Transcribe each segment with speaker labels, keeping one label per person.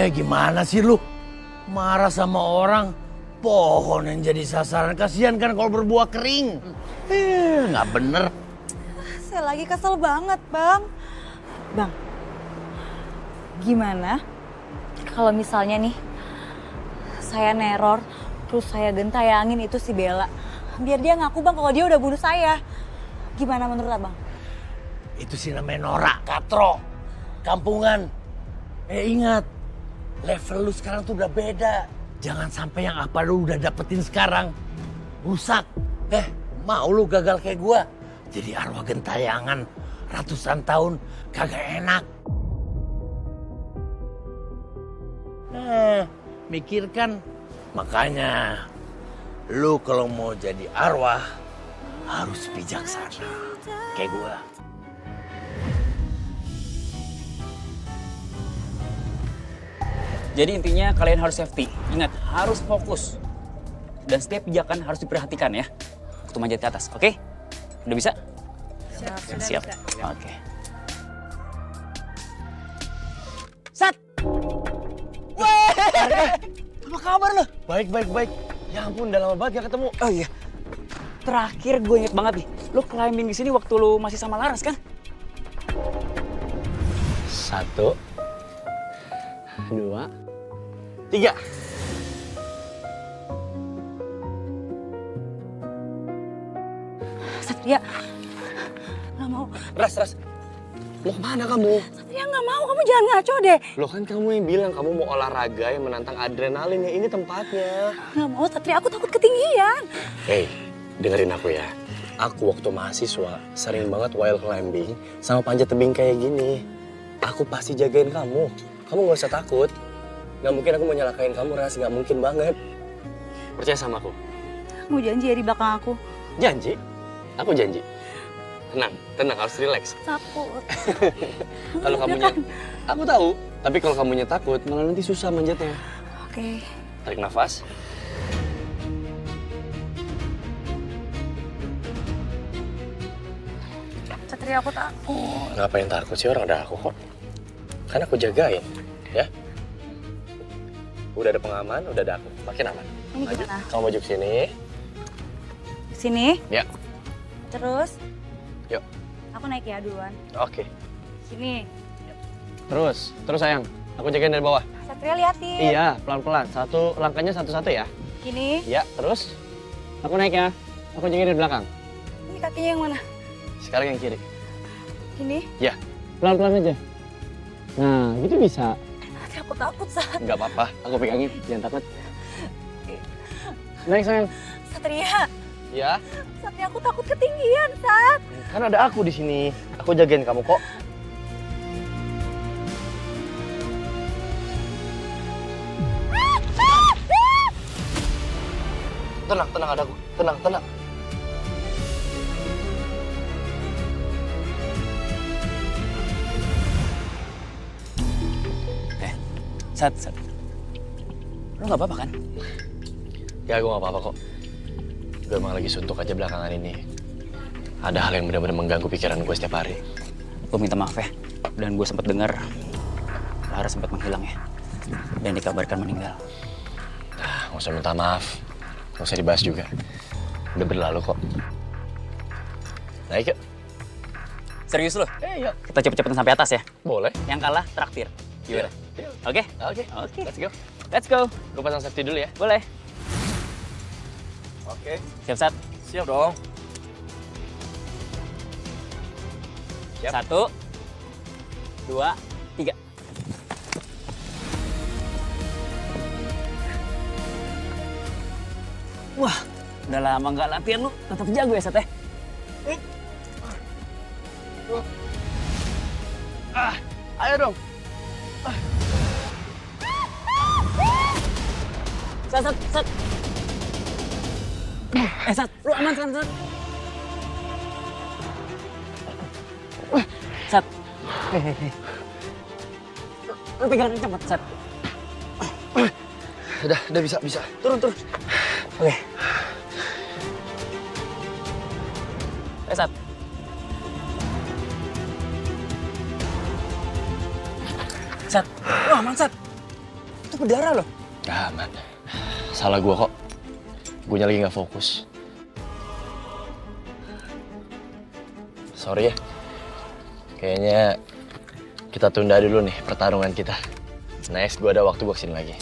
Speaker 1: Gimana sih lu? Marah sama orang, pohon yang jadi sasaran. Kasihan kan kalau berbuah kering. Nggak bener.
Speaker 2: Saya lagi kesel banget, Bang. Bang, gimana kalau misalnya nih saya neror, terus saya gentayangin itu si Bella. Biar dia ngaku, Bang, kalau dia udah bunuh saya. Gimana menurut Abang?
Speaker 1: Itu sih namanya norak, katro, kampungan. Ingat, level lu sekarang tuh udah beda. Jangan sampai yang apa lu udah dapetin sekarang rusak. Mau lu gagal kayak gua? Jadi arwah gentayangan ratusan tahun kagak enak. Mikirkan. Makanya lu kalau mau jadi arwah harus bijaksana kayak gua.
Speaker 3: Jadi intinya kalian harus safety. Ingat, harus fokus. Dan setiap pijakan harus diperhatikan ya. Waktu manjat ke atas, oke? Udah bisa? Siap. Oke. Sat!
Speaker 4: Apa kabar lo? Baik. Ya ampun, udah lama banget gak ketemu.
Speaker 3: Oh iya. Terakhir gue inget banget nih. Lu climbing di sini waktu lu masih sama Laras kan?
Speaker 4: 1, 2, 3.
Speaker 2: Satria, nggak mau.
Speaker 4: Ras. Mau kemana kamu?
Speaker 2: Satria nggak mau, kamu jangan ngaco deh.
Speaker 4: Loh kan kamu yang bilang kamu mau olahraga yang menantang adrenalin ya. Ini tempatnya.
Speaker 2: Nggak mau, Satria, aku takut ketinggian.
Speaker 4: Hey, dengerin aku ya. Aku waktu mahasiswa sering banget wild climbing sama panjat tebing kayak gini. Aku pasti jagain kamu. Kamu gak usah takut. Gak mungkin aku mau nyalakain kamu, Ras. Gak mungkin banget. Percaya sama aku.
Speaker 2: Kamu janji ya di belakang aku.
Speaker 4: Janji? Aku janji. Tenang, harus relax.
Speaker 2: Takut.
Speaker 4: Kalau kamunya, aku tahu. Tapi kalau kamunya takut, malah nanti susah manjatnya.
Speaker 2: Oke.
Speaker 4: Tarik nafas.
Speaker 2: Satria, aku takut.
Speaker 4: Ngapain takut sih, orang ada aku kok. Kan aku jagain, ya. Udah ada pengaman, udah ada aku. Makin aman.
Speaker 2: Ini
Speaker 4: Maju.
Speaker 2: gimana?
Speaker 4: Kamu maju ke sini.
Speaker 2: Sini.
Speaker 4: Ya.
Speaker 2: Terus.
Speaker 4: Yuk.
Speaker 2: Aku naik ya duluan.
Speaker 4: Oke.
Speaker 2: Sini.
Speaker 4: Terus sayang. Aku jagain dari bawah.
Speaker 2: Satria, liatin.
Speaker 4: Iya, pelan-pelan. Langkahnya satu-satu ya.
Speaker 2: Gini.
Speaker 4: Ya, terus. Aku naik ya. Aku jagain dari belakang.
Speaker 2: Ini kakinya yang mana?
Speaker 4: Sekarang yang kiri.
Speaker 2: Gini.
Speaker 4: Ya, pelan-pelan aja. Nah, gitu bisa.
Speaker 2: Satria, aku takut, Sat.
Speaker 4: Nggak apa-apa, aku pegangin. Jangan takut. Naik sayang.
Speaker 2: Satria.
Speaker 4: Ya.
Speaker 2: Satria, aku takut ketinggian, Sat.
Speaker 4: Kan ada aku di sini. Aku jagain kamu kok. Tenang, ada aku. Tenang.
Speaker 3: Sat. Lu gak apa-apa kan?
Speaker 4: Ya, gue gak apa-apa kok. Gue emang lagi suntuk aja belakangan ini. Ada hal yang benar-benar mengganggu pikiran gue setiap hari.
Speaker 3: Gue minta maaf ya. Dan gue sempat dengar Lara sempat menghilang ya. Dan dikabarkan meninggal.
Speaker 4: Nah, gak usah minta maaf. Gak usah dibahas juga. Udah berlalu kok. Naik yuk.
Speaker 3: Serius lu?
Speaker 4: Yuk.
Speaker 3: Kita cepet-cepetan sampai atas ya.
Speaker 4: Boleh.
Speaker 3: Yang kalah traktir. Gimana? Oke?
Speaker 4: Oke.
Speaker 3: Let's go.
Speaker 4: Gue pasang safety dulu ya.
Speaker 3: Boleh.
Speaker 4: Oke.
Speaker 3: Siap, Sat?
Speaker 4: Siap dong. Siap.
Speaker 3: 1, 2, 3. Wah, udah lama nggak latihan lu. Tetap jago ya, Sat ya?
Speaker 4: Ayo dong.
Speaker 3: Sat. Sat, lu aman kan, Sat? Sat. Lu pegang cepet, Sat.
Speaker 4: Udah bisa.
Speaker 3: Turun. Oke. Sat. Sat, lu aman, Sat? tuh berdarah loh.
Speaker 4: Gak aman. Salah gue kok. Guanya lagi gak fokus. Sorry ya. Kayaknya kita tunda dulu nih pertarungan kita. Next gue ada waktu gue kesini lagi.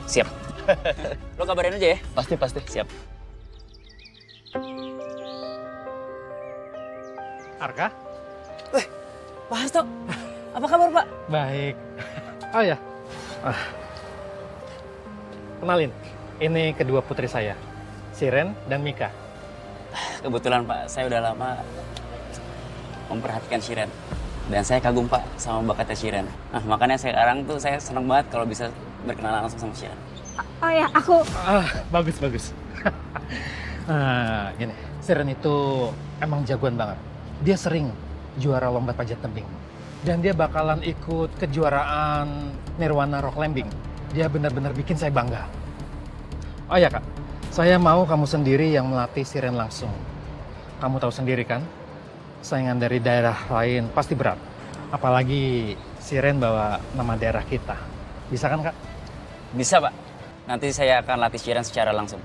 Speaker 3: Siap. Lo kabarin aja ya.
Speaker 4: Pasti.
Speaker 3: Siap.
Speaker 5: Arka?
Speaker 3: Pak Hasto, apa kabar Pak?
Speaker 5: Baik. Oh ya, kenalin, ini kedua putri saya, Siren dan Mika.
Speaker 3: Kebetulan Pak, saya udah lama memperhatikan Shiren. Dan saya kagum Pak sama bakatnya Shiren. Nah makanya sekarang tuh saya senang banget kalau bisa berkenalan langsung sama Shiren.
Speaker 2: Oh ya, aku...
Speaker 5: Bagus. Gini, Siren itu emang jagoan banget. Dia sering juara lomba panjat tebing. Dan dia bakalan ikut kejuaraan Nirwana Rock Climbing. Dia benar-benar bikin saya bangga. Oh ya Kak, saya mau kamu sendiri yang melatih Siren langsung. Kamu tahu sendiri kan, saingan dari daerah lain pasti berat. Apalagi Siren bawa nama daerah kita. Bisa kan Kak?
Speaker 3: Bisa Pak, nanti saya akan latih Shiren secara langsung.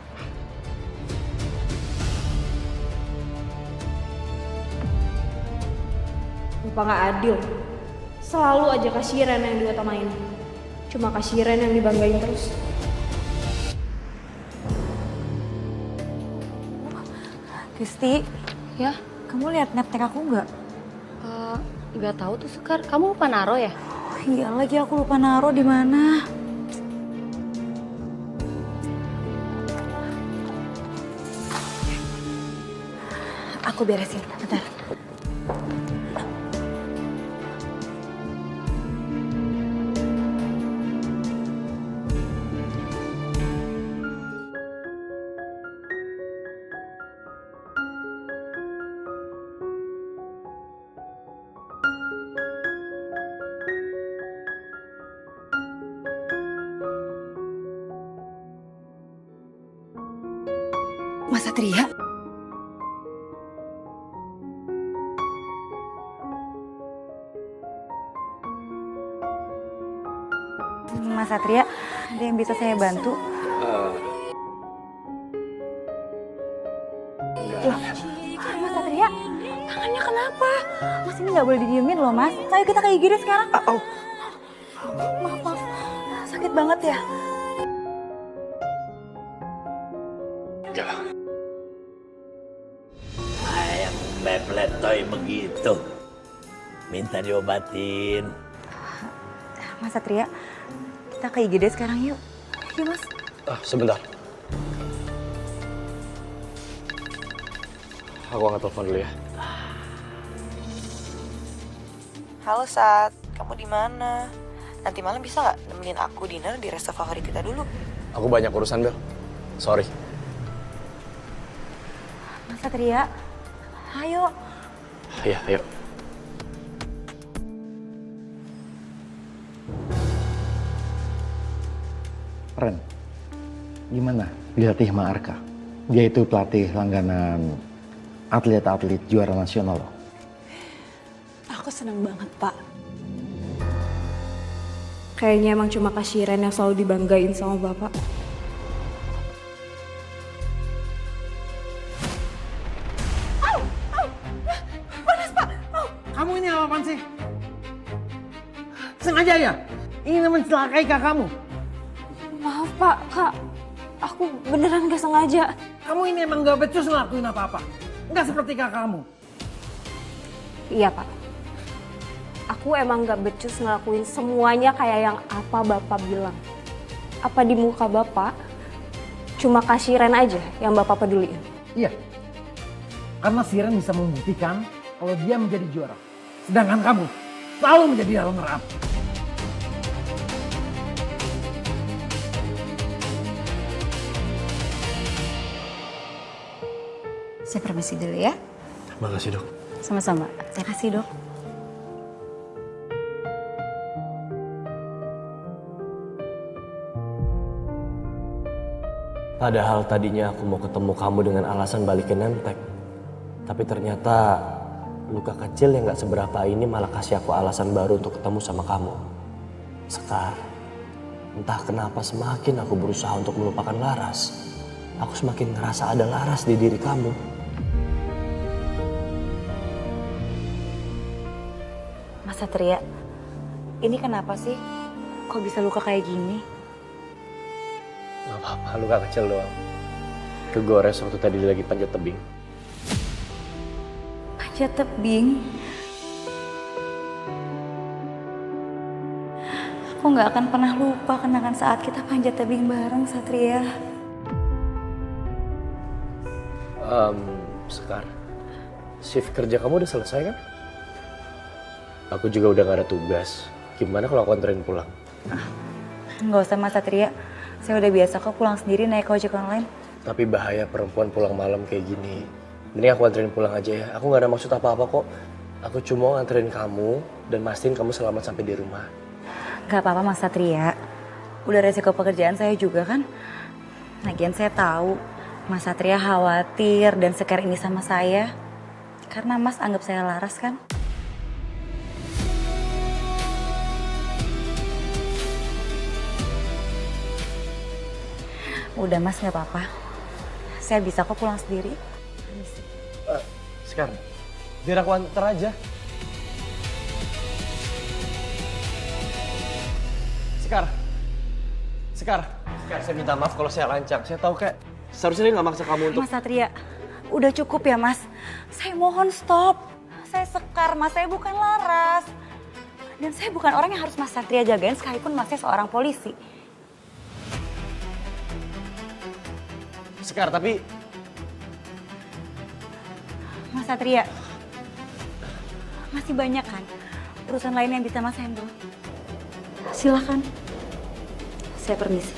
Speaker 6: Bapak nggak adil. Selalu aja Kak Shiren yang diutamain. Cuma Kak Shiren yang dibanggain terus.
Speaker 2: Kristi,
Speaker 7: Ya,
Speaker 2: kamu lihat snapchat aku nggak?
Speaker 7: nggak tahu tuh Sekar. Kamu lupa naro ya?
Speaker 2: Iya lagi aku lupa naruh di mana. Aku beresin, bentar. Mas Satria? Mas Satria, ada yang bisa saya bantu? Loh, Mas Satria, tangannya kenapa? Mas ini nggak boleh didiemin loh Mas. Ayo kita ke IGD sekarang. Maaf, sakit banget ya.
Speaker 1: Ayam beplet toy begitu. Minta diobatin.
Speaker 2: Mas Satria, kita ke IGD sekarang yuk. Yuk Mas.
Speaker 4: Sebentar. Aku angkat telepon dulu ya.
Speaker 8: Halo Sat, kamu di mana? Nanti malam bisa nggak nemenin aku dinner di resto favorit kita dulu?
Speaker 4: Aku banyak urusan, Bel. Sorry.
Speaker 2: Mas Satria, ayo.
Speaker 4: Iya, ayo.
Speaker 5: Ren, gimana dilatih sama Arka? Dia itu pelatih langganan atlet-atlet juara nasional loh.
Speaker 6: Aku seneng banget Pak. Kayaknya emang cuma Kak Shiren yang selalu dibanggain sama Bapak.
Speaker 5: Kamu ini apaan sih? Sengaja ya? Ingin mencelakai kak kamu?
Speaker 6: Maaf Pak, Kak. Aku beneran gak sengaja.
Speaker 5: Kamu ini emang gak becus ngelakuin apa-apa. Nggak seperti kak kamu.
Speaker 6: Iya Pak. Aku emang gak becus ngelakuin semuanya kayak yang apa Bapak bilang. Apa di muka Bapak, cuma Kak Shiren aja yang Bapak peduliin.
Speaker 5: Iya. Karena Siren bisa membuktikan kalau dia menjadi juara. Sedangkan kamu selalu menjadi runner up.
Speaker 2: Saya permisi dulu ya.
Speaker 4: Makasih, Dok.
Speaker 2: Sama-sama. Terima kasih dok.
Speaker 4: Padahal tadinya aku mau ketemu kamu dengan alasan balik ke Nemtek. Tapi ternyata luka kecil yang gak seberapa ini malah kasih aku alasan baru untuk ketemu sama kamu. Sekar, Entah kenapa semakin aku berusaha untuk melupakan Laras, aku semakin ngerasa ada Laras di diri kamu.
Speaker 2: Mas Satria, ini kenapa sih? Kok bisa luka kayak gini?
Speaker 4: Gak apa-apa, luka kecil doang. Kegores waktu tadi lagi panjat tebing.
Speaker 2: Panjat tebing? Aku nggak akan pernah lupa kenangan saat kita panjat tebing bareng, Satria.
Speaker 4: Sekar, shift kerja kamu udah selesai kan? Aku juga udah gak ada tugas. Gimana kalau aku anterin pulang?
Speaker 2: Nggak usah Mas Satria, saya udah biasa kok pulang sendiri naik ojek online.
Speaker 4: Tapi bahaya perempuan pulang malam kayak gini. Mending aku anterin pulang aja ya. Aku gak ada maksud apa-apa kok. Aku cuma mau anterin kamu dan mastiin kamu selamat sampai di rumah.
Speaker 2: Gak apa-apa Mas Satria, udah resiko pekerjaan saya juga kan. Lagian saya tahu Mas Satria khawatir dan sekar ini sama saya. Karena Mas anggap saya Laras kan. Udah Mas, gak apa-apa. Saya bisa kok pulang sendiri.
Speaker 4: Sekar, biar aku anter aja. Sekar, saya minta maaf kalau saya lancang. Saya tahu kayak seharusnya dia nggak maksa kamu untuk...
Speaker 2: Mas Satria, udah cukup ya Mas. Saya mohon stop. Saya Sekar Mas, saya bukan Laras. Dan saya bukan orang yang harus Mas Satria jagain sekalipun Masnya seorang polisi.
Speaker 4: Sekar, tapi...
Speaker 2: Mas Satria, masih banyak kan urusan lain yang bisa Mas handle. Silakan. Saya permisi.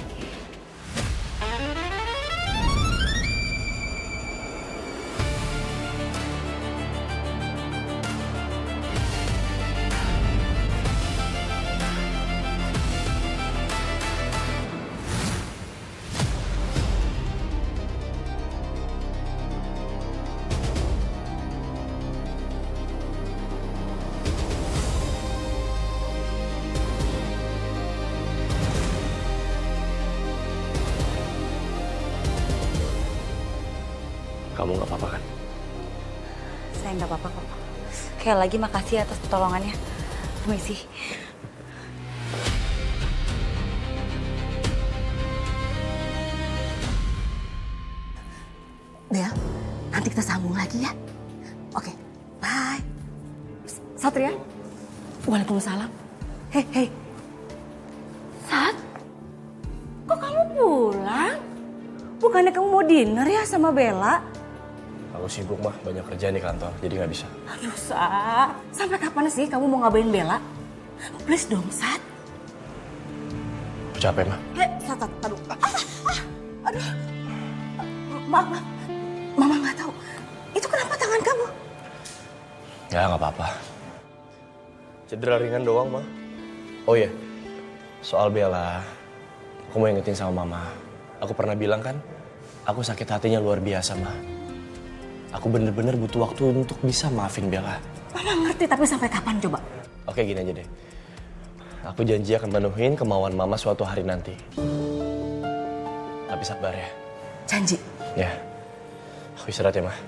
Speaker 4: Kamu nggak apa-apa kan?
Speaker 2: Saya nggak apa-apa kok. Kayak lagi makasih atas pertolongannya. Permisi.
Speaker 9: Bel, nanti kita sambung lagi ya. Oke, bye. Satria? Waalaikumsalam. Hei. Sat? Kok kamu pulang? Bukannya kamu mau dinner ya sama Bella?
Speaker 4: Aku sibuk mah, banyak kerjaan di kantor, jadi nggak bisa.
Speaker 9: Aduh, Sat. Sampai kapan sih kamu mau ngabain Bella? Please dong, Sat.
Speaker 4: Aku capek mah.
Speaker 9: Sat, aduh. Aduh. Maaf. Mama nggak tahu. Itu kenapa tangan kamu?
Speaker 4: Ya nggak apa-apa. Cedera ringan doang mah. Oh iya, soal Bella, aku mau ingetin sama Mama. Aku pernah bilang kan, aku sakit hatinya luar biasa mah. Aku bener-bener butuh waktu untuk bisa maafin Bella.
Speaker 9: Mama ngerti, tapi sampai kapan coba?
Speaker 4: Oke, gini aja deh. Aku janji akan penuhin kemauan Mama suatu hari nanti. Tapi sabar ya.
Speaker 9: Janji.
Speaker 4: Ya, aku istirahat ya, Mah.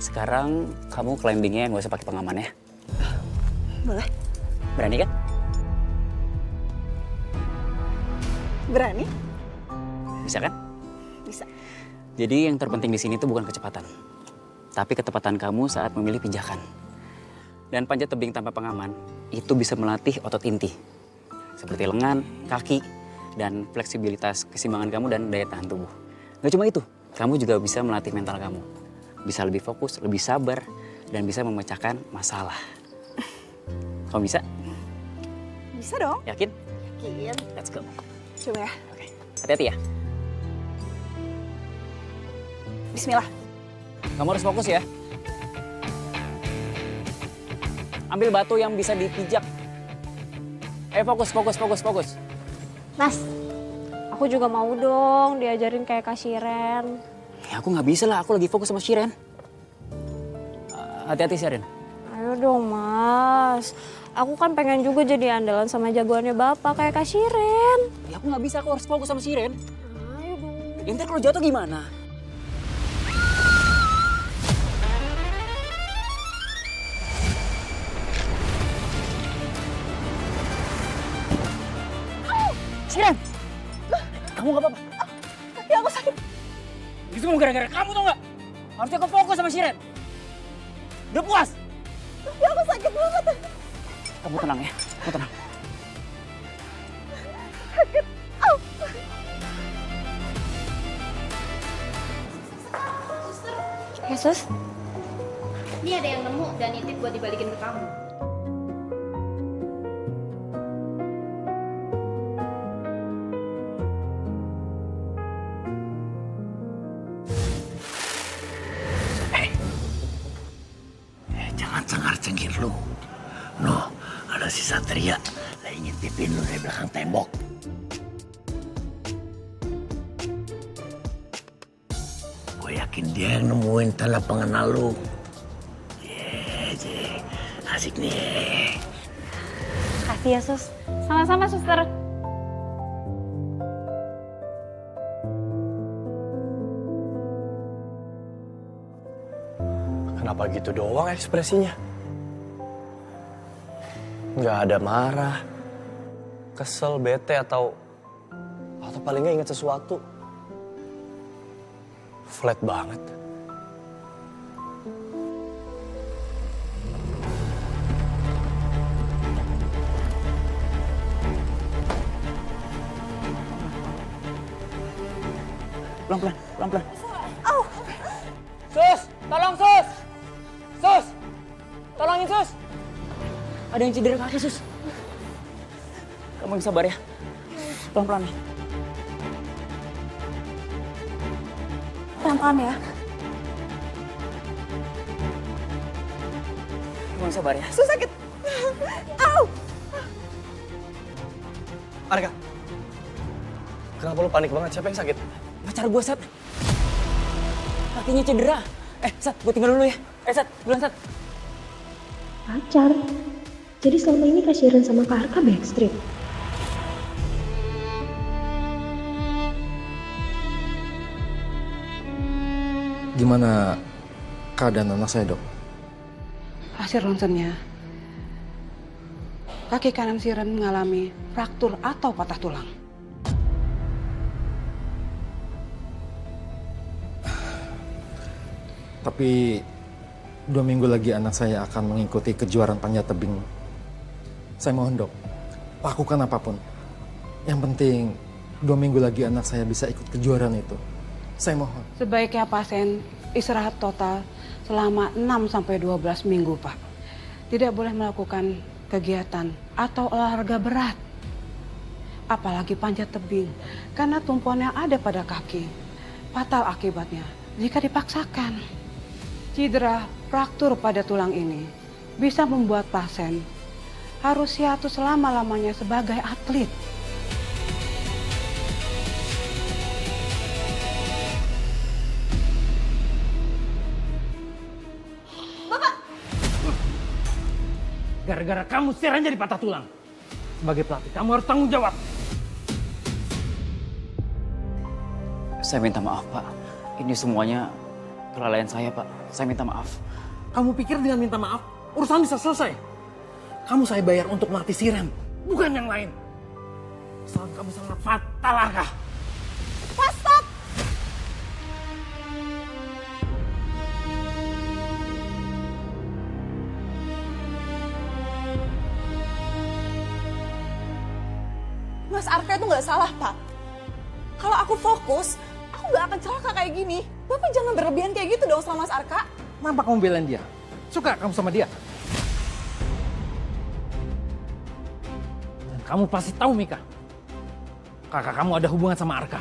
Speaker 3: Sekarang kamu climbingnya nggak usah pakai pengaman ya.
Speaker 9: Boleh?
Speaker 3: Berani kan?
Speaker 9: Berani?
Speaker 3: Bisa kan?
Speaker 9: Bisa.
Speaker 3: Jadi yang terpenting di sini tuh bukan kecepatan, tapi ketepatan kamu saat memilih pijakan. Dan panjat tebing tanpa pengaman itu bisa melatih otot inti, seperti lengan, kaki, dan fleksibilitas keseimbangan kamu dan daya tahan tubuh. Gak cuma itu, kamu juga bisa melatih mental kamu. Bisa lebih fokus, lebih sabar, dan bisa memecahkan masalah. Kamu bisa?
Speaker 9: Bisa dong.
Speaker 3: Yakin?
Speaker 9: Yakin.
Speaker 3: Let's go.
Speaker 9: Coba ya.
Speaker 3: Oke, hati-hati ya.
Speaker 9: Bismillah.
Speaker 3: Kamu harus fokus ya. Ambil batu yang bisa dipijak. Ayo fokus.
Speaker 6: Mas, aku juga mau dong diajarin kayak Kak Shiren.
Speaker 3: Ya aku nggak bisa lah, aku lagi fokus sama Shiren. Hati-hati Shiren.
Speaker 6: Ayo dong Mas, aku kan pengen juga jadi andalan sama jagoannya Bapak kayak Kak Shiren.
Speaker 3: Ya aku nggak bisa, aku harus fokus sama Shiren.
Speaker 6: Ayo dong.
Speaker 3: Ya, ntar kalau jatuh gimana? Shiren! Kamu nggak apa-apa?
Speaker 9: Kaki aku sakit.
Speaker 3: Itu semua gara-gara kamu tau nggak? Harusnya kau fokus sama Shiren. Udah puas?
Speaker 9: Kaki aku sakit banget.
Speaker 3: Kamu tenang ya, kamu tenang.
Speaker 6: Yesus,
Speaker 7: Ini ada yang nemu dan nitip buat dibalikin ke kamu.
Speaker 1: Jangan cengar-cengir lu. No, ada si Satria lagi ngintipin lu dari belakang tembok. Gue yakin dia yang nemuin tanda pengenal lu. Asik nih.
Speaker 2: Kasih ya, Sus.
Speaker 6: sama-sama suster.
Speaker 4: Kenapa gitu doang ekspresinya? Nggak ada marah, kesel, bete, atau paling nggak inget sesuatu. Flat banget.
Speaker 3: Pelan-pelan. Sus, tolong Sus! Sus! Tolongin Sus! Ada yang cedera kaki Sus. Kamu yang sabar ya. Pelan-pelan ya.
Speaker 2: Pelan-pelan ya.
Speaker 3: Kamu yang sabar ya.
Speaker 9: Sus sakit. Au!
Speaker 4: Arka, kenapa lu panik banget? Siapa yang sakit?
Speaker 3: Pacar gue, Sat. Kakinya cedera. Sat, gue tinggal dulu ya. Sat, bulan Sat.
Speaker 10: Pacar? Jadi selama ini Kak Shiren sama Kak Arka backstreet?
Speaker 5: Gimana keadaan anak saya, Dok?
Speaker 11: Hasil ronsennya, kaki kanan Shiren mengalami fraktur atau patah tulang.
Speaker 5: Tapi 2 minggu lagi anak saya akan mengikuti kejuaraan panjat tebing. Saya mohon, Dok, lakukan apapun. Yang penting 2 minggu lagi anak saya bisa ikut kejuaraan itu. Saya mohon.
Speaker 11: Sebaiknya pasien istirahat total selama 6-12 minggu, Pak. Tidak boleh melakukan kegiatan atau olahraga berat. Apalagi panjat tebing, karena tumpuan yang ada pada kaki. Fatal akibatnya jika dipaksakan. Cedera fraktur pada tulang ini bisa membuat pasien harus hiatus selama-lamanya sebagai atlet.
Speaker 5: Gara-gara kamu Shiren jadi patah tulang. Sebagai pelatih, kamu harus tanggung jawab.
Speaker 3: Saya minta maaf, Pak. Ini semuanya kelalaian saya, Pak. Saya minta maaf.
Speaker 5: Kamu pikir dengan minta maaf, urusan bisa selesai? Kamu saya bayar untuk melatih Shiren, bukan yang lain. Kesalahan kamu sangat fatal, Arka.
Speaker 9: Stop! Mas Arka itu nggak salah, Pak. Kalau aku fokus, aku nggak akan celaka kayak gini. Bapak jangan berlebihan kayak gitu dong sama Mas Arka.
Speaker 5: Kenapa kamu belain dia? Suka kamu sama dia? Dan kamu pasti tahu, Mika. Kakak kamu ada hubungan sama Arka.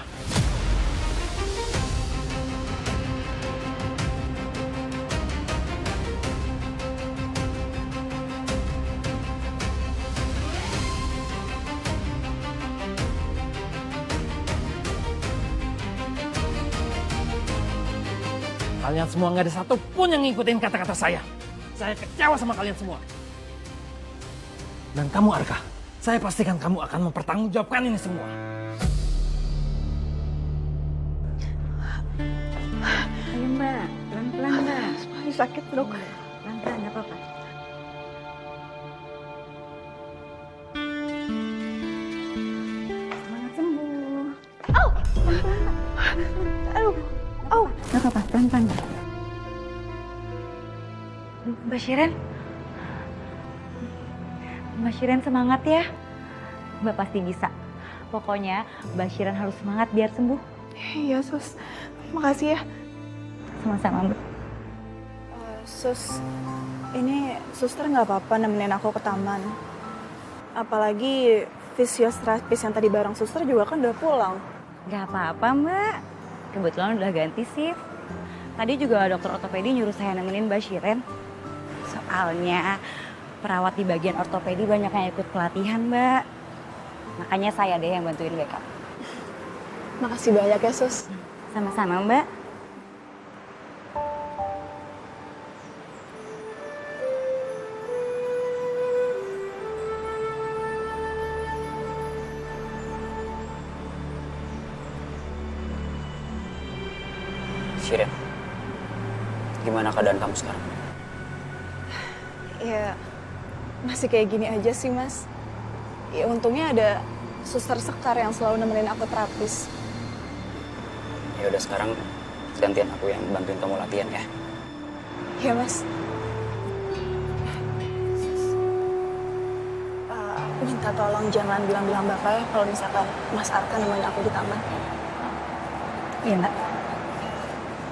Speaker 5: Kalian semua nggak ada satupun yang ngikutin kata-kata saya. Saya kecewa sama kalian semua. Dan kamu Arka, saya pastikan kamu akan mempertanggungjawabkan ini semua.
Speaker 2: Ayo Mbak, pelan-pelan Mbak.
Speaker 9: Ini sakit dok.
Speaker 2: Pelan-pelan, nggak apa-apa. Semangat sembuh.
Speaker 9: Aduh, oh.
Speaker 2: Nggak apa-apa, pelan-pelan Mbak. Mbak Shiren. Mbak Shiren semangat ya. Mbak pasti bisa. Pokoknya Mbak Shiren harus semangat biar sembuh.
Speaker 9: Iya sus, makasih ya.
Speaker 2: Sama-sama Mbak.
Speaker 9: Sus, ini suster nggak apa-apa nemenin aku ke taman. Apalagi fisioterapis yang tadi bareng suster juga kan udah pulang.
Speaker 2: Gak apa-apa Mbak. Kebetulan udah ganti shift. Tadi juga dokter ortopedi nyuruh saya nemenin Mbak Shiren. Soalnya perawat di bagian ortopedi banyak yang ikut pelatihan Mbak. Makanya saya deh yang bantuin backup.
Speaker 9: Makasih banyak ya sus.
Speaker 2: Sama-sama Mbak.
Speaker 3: Shiren, gimana keadaan kamu sekarang?
Speaker 9: Ya, masih kayak gini aja sih mas. Ya untungnya ada suster Sekar yang selalu nemenin aku terapis.
Speaker 3: Ya udah sekarang gantian aku yang bantuin kamu latihan ya.
Speaker 9: Iya mas. Aku minta tolong jangan bilang-bilang bapak ya kalau misalkan Mas Arka nemenin aku di taman.
Speaker 2: Iya Mbak.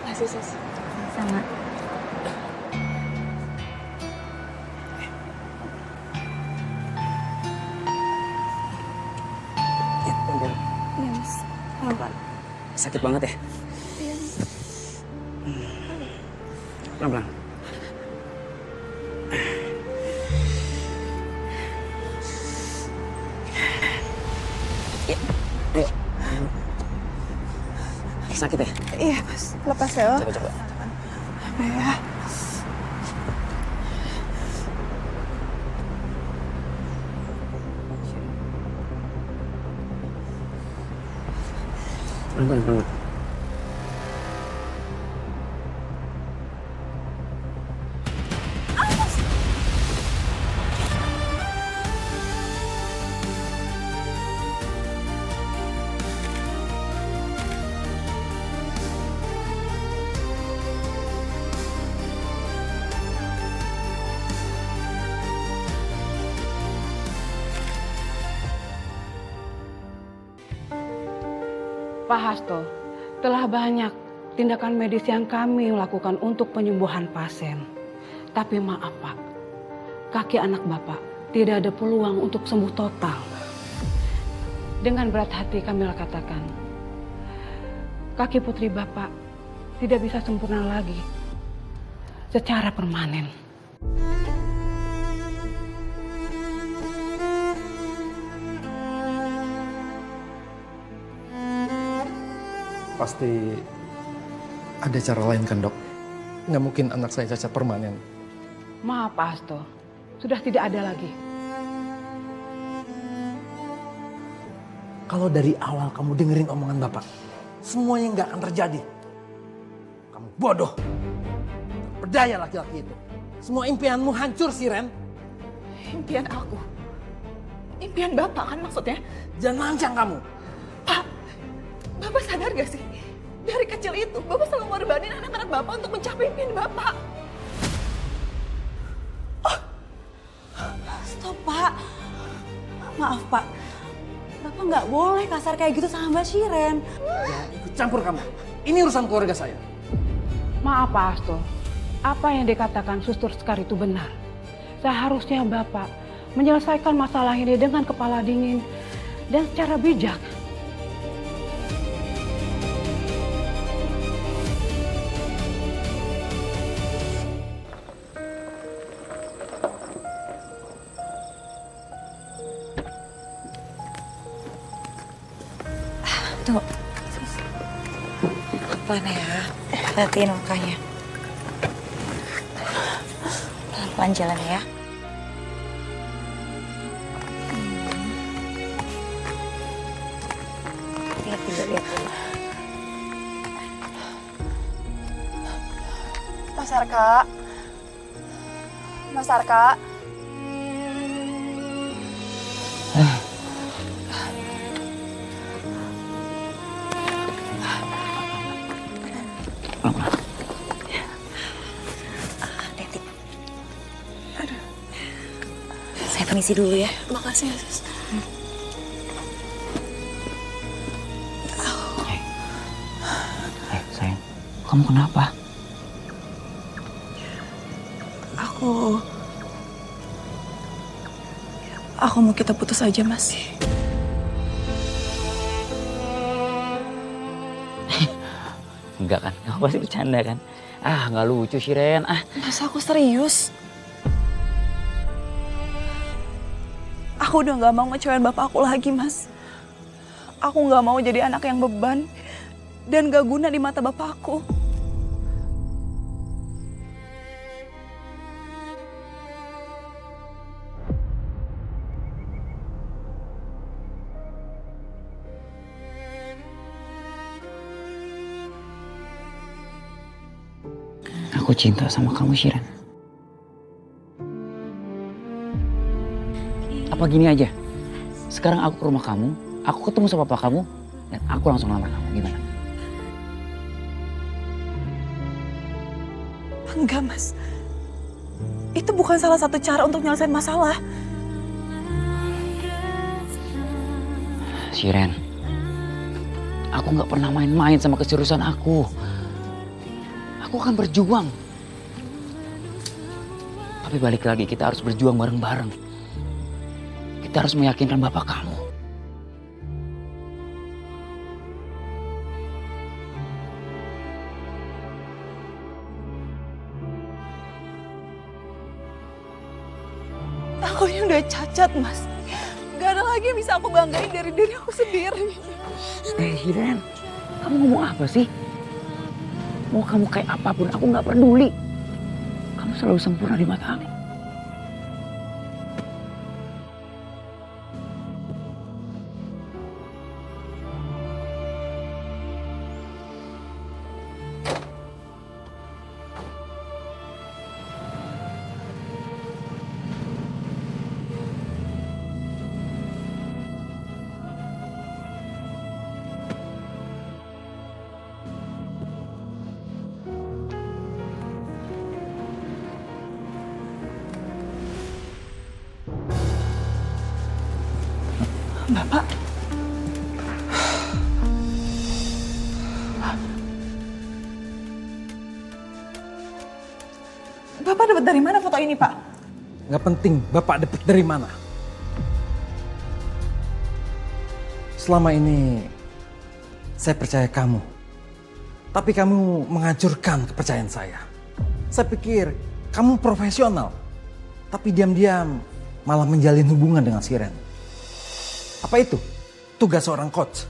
Speaker 9: Makasih sus.
Speaker 2: Sama.
Speaker 9: Iya mas. Pelan-pelan.
Speaker 3: Sakit banget ya?
Speaker 9: Iya.
Speaker 3: Pelan-pelan. Ya, ayo. Sakit ya?
Speaker 9: Iya mas. Lepas ya.
Speaker 3: Coba-coba.
Speaker 9: Ya.
Speaker 3: Pelan-pelan.
Speaker 11: Pak Hasto, telah banyak tindakan medis yang kami lakukan untuk penyembuhan pasien. Tapi maaf Pak, kaki anak Bapak tidak ada peluang untuk sembuh total. Dengan berat hati kami katakan, kaki putri Bapak tidak bisa sempurna lagi secara permanen.
Speaker 5: Pasti ada cara lain kan dok? Nggak mungkin anak saya cacat permanen.
Speaker 11: Maaf Pak Hasto, sudah tidak ada lagi.
Speaker 5: Kalau dari awal kamu dengerin omongan bapak, semuanya nggak akan terjadi. Kamu bodoh. Berdaya laki-laki itu. Semua impianmu hancur, Shiren.
Speaker 9: Impian aku. Impian bapak kan maksudnya?
Speaker 5: Jangan lancang kamu.
Speaker 9: Pak, bapak sadar gak sih? Dari kecil itu, bapak selalu ngorbanin anak-anak bapak untuk mencapai impian bapak.
Speaker 2: Stop Pak. Maaf Pak. Bapak nggak boleh kasar kayak gitu sama Mbak Shiren.
Speaker 5: Ya, ikut campur kamu. Ini urusan keluarga saya.
Speaker 11: Maaf Pak Hasto, apa yang dikatakan Suster Sekar itu benar. Seharusnya Bapak menyelesaikan masalah ini dengan kepala dingin dan secara bijak.
Speaker 2: Tuh. Pelan ya. Perhatiin mukanya. pelan jalan ya. Lihat dulu, lihat dulu.
Speaker 9: Mas Arka. Mas Arka.
Speaker 2: Hati-hati. Saya permisi dulu ya.
Speaker 9: Makasih ya, Sus.
Speaker 3: Sayang, kamu kenapa?
Speaker 9: Aku mau kita putus aja, Mas.
Speaker 3: Enggak kan? Kamu pasti bercanda kan? Ah, nggak lucu sih, Ren. Ah,
Speaker 9: Mas, aku serius. Aku udah gak mau ngecewain bapak aku lagi, Mas. Aku gak mau jadi anak yang beban dan gak guna di mata bapak aku.
Speaker 3: aku cinta sama kamu, Shiren. Apa gini aja? Sekarang aku ke rumah kamu, aku ketemu sama papa kamu, dan aku langsung lamar kamu. Gimana?
Speaker 9: Enggak, Mas. Itu bukan salah satu cara untuk nyelesain masalah.
Speaker 3: Shiren, aku nggak pernah main-main sama keseriusan aku. Aku akan berjuang. Tapi balik lagi, kita harus berjuang bareng-bareng. Kita harus meyakinkan bapak kamu.
Speaker 9: Aku ini udah cacat, Mas. Gak ada lagi yang bisa aku banggain dari diri aku sendiri.
Speaker 3: Shiren, kamu ngomong apa sih? Mau kamu kayak apapun, aku nggak peduli. Kamu selalu sempurna di mata aku.
Speaker 9: Bapak. Bapak dapat dari mana foto ini, Pak?
Speaker 5: Nggak penting Bapak dapat dari mana. Selama ini saya percaya kamu. Tapi kamu menghancurkan kepercayaan saya. Saya pikir kamu profesional. Tapi diam-diam malah menjalin hubungan dengan Shiren. Apa itu? Tugas seorang coach.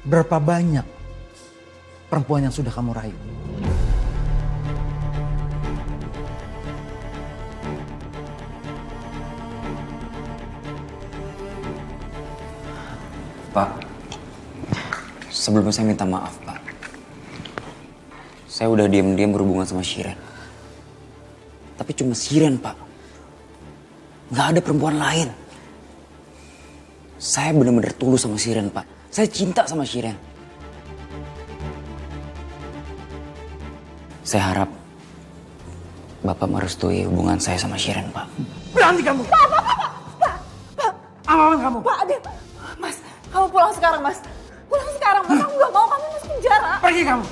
Speaker 5: Berapa banyak perempuan yang sudah kamu rayu?
Speaker 3: Pak, sebelumnya saya minta maaf, Pak. Saya udah diam-diam berhubungan sama Shiren. Tapi cuma Shiren, Pak. Nggak ada perempuan lain. Saya benar-benar tulus sama Shiren, Pak. Saya cinta sama Shiren. Saya harap Bapak merestui hubungan saya sama Shiren, Pak.
Speaker 5: Berani kamu! Pak! Apa kamu?
Speaker 9: Pak, Adit. Mas, kamu pulang sekarang, Mas. Pulang sekarang, Mas. Aku gak mau kamu masuk penjara.
Speaker 5: Pergi kamu!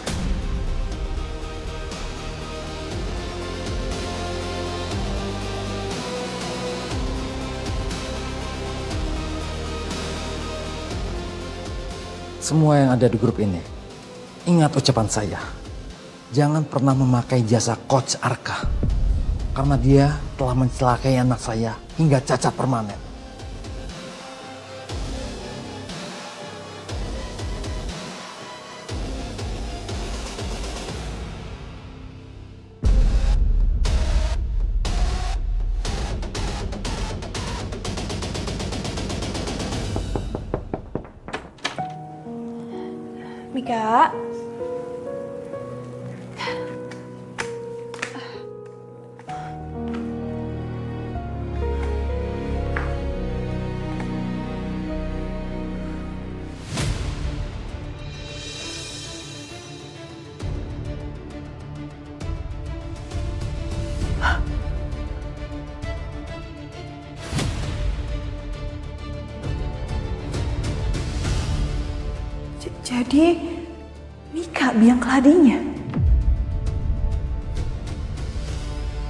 Speaker 5: Semua yang ada di grup ini, ingat ucapan saya. Jangan pernah memakai jasa Coach Arka. Karena dia telah mencelakai anak saya hingga cacat permanen.
Speaker 9: Mika. Jadi, Mika biang keladinya.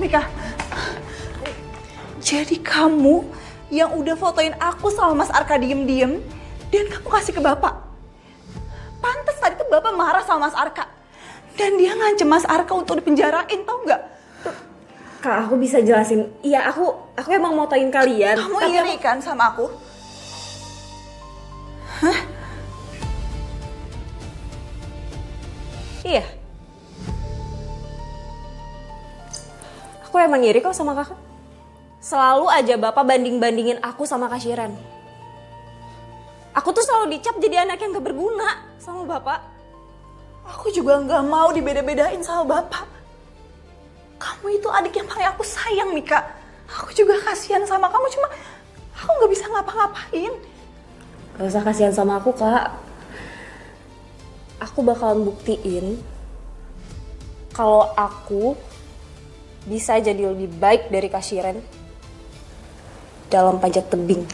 Speaker 9: Mika, jadi kamu yang udah fotoin aku sama Mas Arka diem-diem dan kamu kasih ke Bapak. Pantes tadi tuh Bapak marah sama Mas Arka. Dan dia ngancem Mas Arka untuk dipenjarain, tau nggak?
Speaker 6: Kak, aku bisa jelasin. Iya, aku emang motoin kalian.
Speaker 9: Kamu iri kan sama aku? Hah?
Speaker 6: Iya. Aku emang iri kok sama kakak. Selalu aja Bapak banding-bandingin aku sama Kak Shiren. Aku tuh selalu dicap jadi anak yang gak berguna sama Bapak.
Speaker 9: Aku juga nggak mau dibeda-bedain sama Bapak. Kamu itu adik yang paling aku sayang, Mika. Aku juga kasihan sama kamu, cuma aku nggak bisa ngapa-ngapain.
Speaker 6: Gak usah kasihan sama aku, Kak. Aku bakalan buktiin kalau aku bisa jadi lebih baik dari Kak Shiren dalam panjat tebing.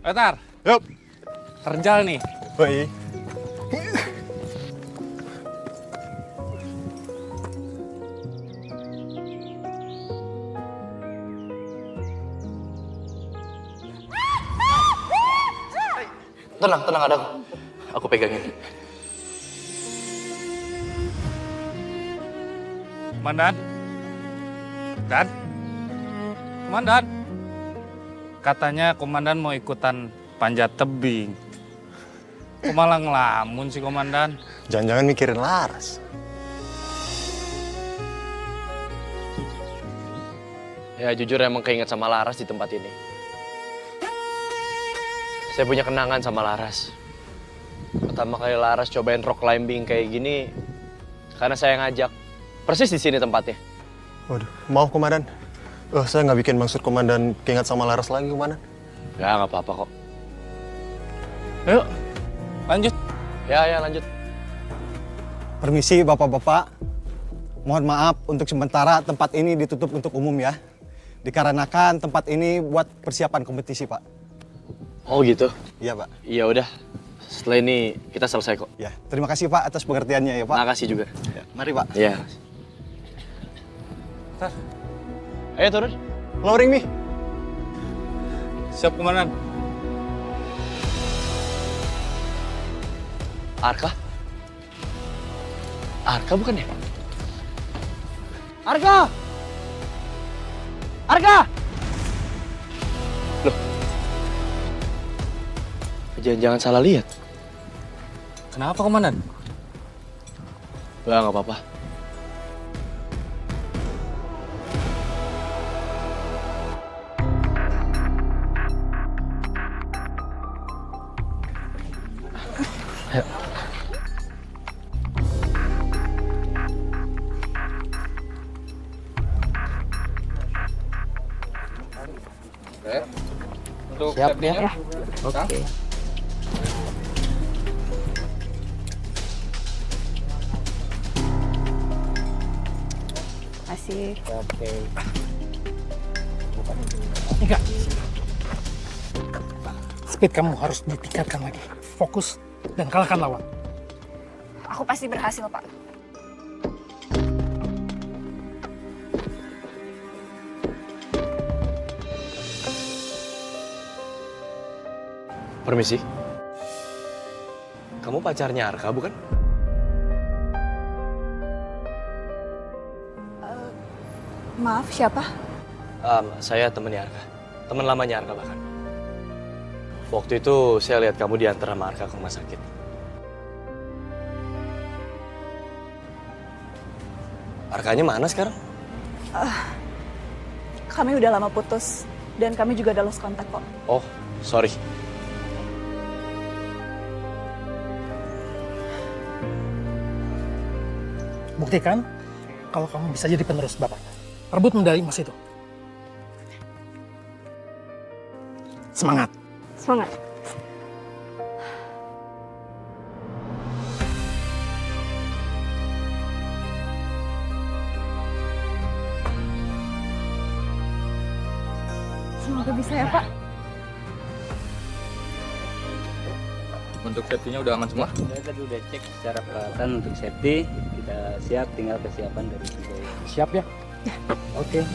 Speaker 3: Tar, yup. Terjal nih.
Speaker 4: Baik. Tenang, ada aku pegangin.
Speaker 5: Komandan? Komandan? Katanya komandan mau ikutan panjat tebing. Kok malah ngelamun sih komandan?
Speaker 4: Jangan-jangan mikirin Laras. Ya jujur emang keinget sama Laras di tempat ini. Saya punya kenangan sama Laras. Pertama kali Laras cobain rock climbing kayak gini, karena saya ngajak. Persis di sini tempatnya.
Speaker 12: Waduh, maaf komandan. Saya nggak bikin maksud komandan keinget sama Laras lagi, komandan.
Speaker 4: Ya, nggak apa-apa kok.
Speaker 5: Yuk, lanjut.
Speaker 4: Ya, lanjut.
Speaker 13: Permisi bapak-bapak. Mohon maaf untuk sementara tempat ini ditutup untuk umum ya. Dikarenakan tempat ini buat persiapan kompetisi, Pak.
Speaker 4: Oh gitu?
Speaker 13: Iya, Pak.
Speaker 4: Iya udah. Setelah ini kita selesai kok.
Speaker 13: Ya, terima kasih Pak atas pengertiannya ya Pak.
Speaker 4: Makasih juga.
Speaker 13: Ya, mari Pak.
Speaker 4: Iya. Ayo turun.
Speaker 13: Lowering Mi.
Speaker 5: Siap komandan.
Speaker 4: Arka? Arka bukan ya? Arka! Arka! Loh. Jangan salah lihat.
Speaker 5: Kenapa komandan?
Speaker 4: Nggak apa-apa.
Speaker 5: Ayo. Untuk
Speaker 3: siap ya?
Speaker 5: Oke.
Speaker 9: Masih.
Speaker 3: Oke.
Speaker 5: Enggak. Speed kamu harus ditingkatkan lagi. Fokus dan kalahkan lawan.
Speaker 6: Aku pasti berhasil, Pak.
Speaker 4: Permisi. Kamu pacarnya Arka bukan?
Speaker 9: Maaf, siapa?
Speaker 4: Saya temennya Arka. Teman lamanya Arka bahkan. Waktu itu saya lihat kamu diantar sama Arka ke rumah sakit. Arkanya mana sekarang?
Speaker 9: Kami udah lama putus dan kami juga udah lost kontak kok.
Speaker 4: Oh, Sorry.
Speaker 5: Buktikan kalau kamu bisa jadi penerus bapaknya. Rebut medali emas itu. Semangat.
Speaker 6: Semangat.
Speaker 2: Semoga bisa ya, Pak.
Speaker 14: Untuk safety-nya udah aman semua?
Speaker 3: Saya tadi udah cek secara peralatan untuk safety. Kita siap, tinggal persiapan dari Kiboy.
Speaker 5: Siap ya?
Speaker 3: Oke.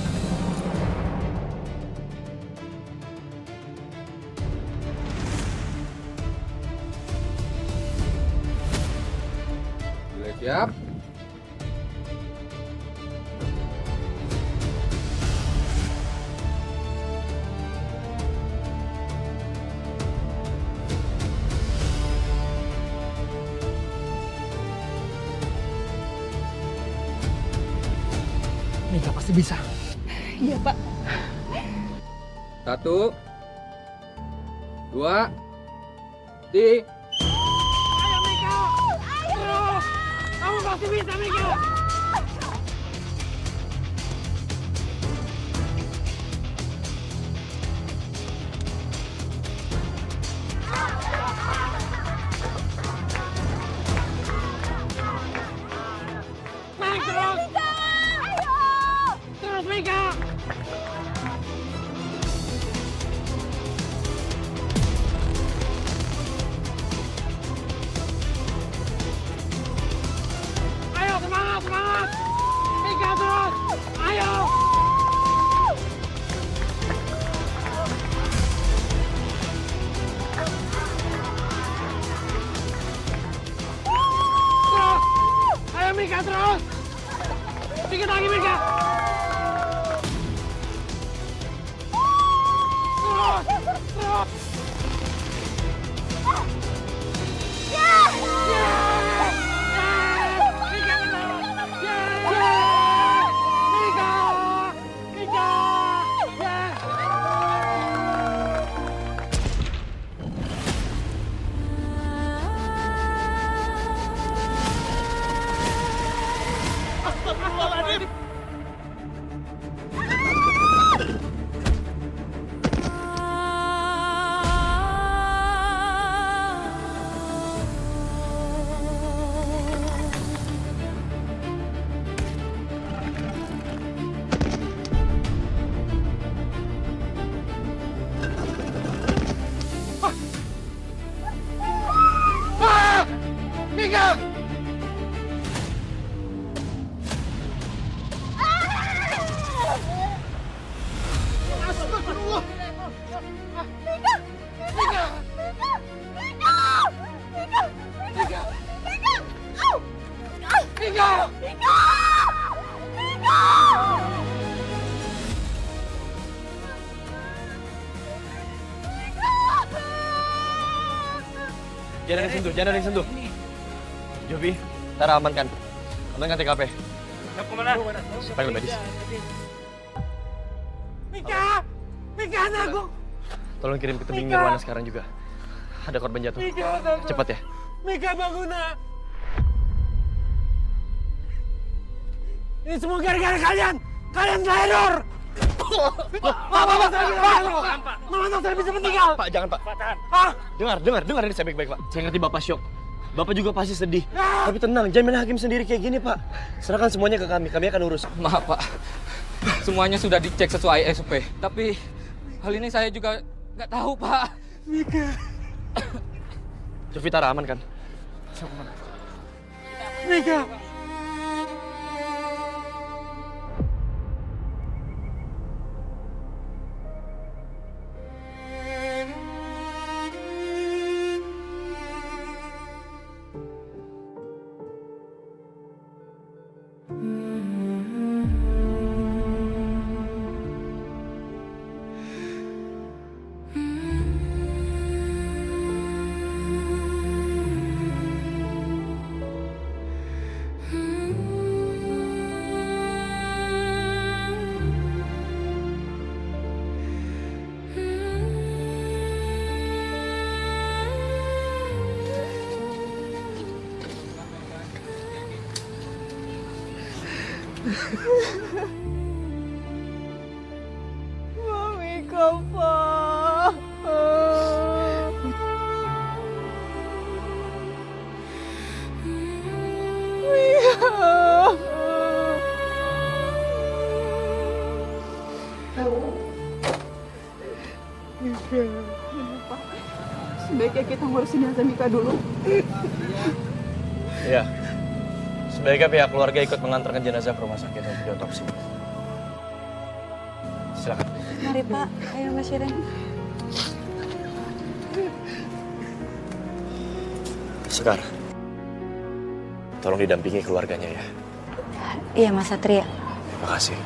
Speaker 14: Boleh siap?
Speaker 5: Mika pasti bisa.
Speaker 9: Iya, Pak.
Speaker 14: 1, 2, 3.
Speaker 5: Ayo Mika! Ayo! Kamu pasti bisa Mika! Naik terus! Terus Mika! Ayo semangat, semangat! Mika terus! Ayo! Terus! Ayo Mika terus! Dikit lagi Mika! Terus! Terus! Mika! Astagfirullah! Mika! Mika! Mika! Mika! Mika! Mika! Mika!
Speaker 4: Jangan ada yang sentuh, jangan ada yang sentuh. Jovi, Tara amankan. Amankan TKP.
Speaker 5: Kemana?
Speaker 4: Panggil medis.
Speaker 5: Mika! Mika anakku!
Speaker 4: Tolong kirim ke tebing Nirwana sekarang juga. Ada korban jatuh.
Speaker 5: Mika anakku!
Speaker 4: Cepat ya.
Speaker 5: Mika bangun nak! Ini semua gara-gara kalian! Kalian teledor! Mama saya bisa meninggal!
Speaker 4: Pak, jangan Pak.
Speaker 5: Hah?
Speaker 4: Dengar ini saya baik-baik Pak. Saya ngerti Bapak syok. Bapak juga pasti sedih. Tapi tenang, jangan main hakim sendiri kayak gini Pak. Serahkan semuanya ke kami akan urus.
Speaker 14: Maaf Pak, semuanya sudah dicek sesuai SOP. Tapi hal ini saya juga nggak tahu Pak.
Speaker 5: Mika.
Speaker 4: Jovi, Tara aman kan?
Speaker 5: Mika.
Speaker 9: Mika, Pak.
Speaker 11: Pak, sebaiknya kita ngurusin jenazah Mika dulu.
Speaker 4: Iya. Sebaiknya pihak keluarga ikut mengantarkan jenazah ke rumah sakit untuk diotopsi. Silakan.
Speaker 2: Mari Pak, ayo Mas Shiren.
Speaker 4: Sekar, tolong didampingi keluarganya ya.
Speaker 2: Iya Mas Satria.
Speaker 4: Terima kasih.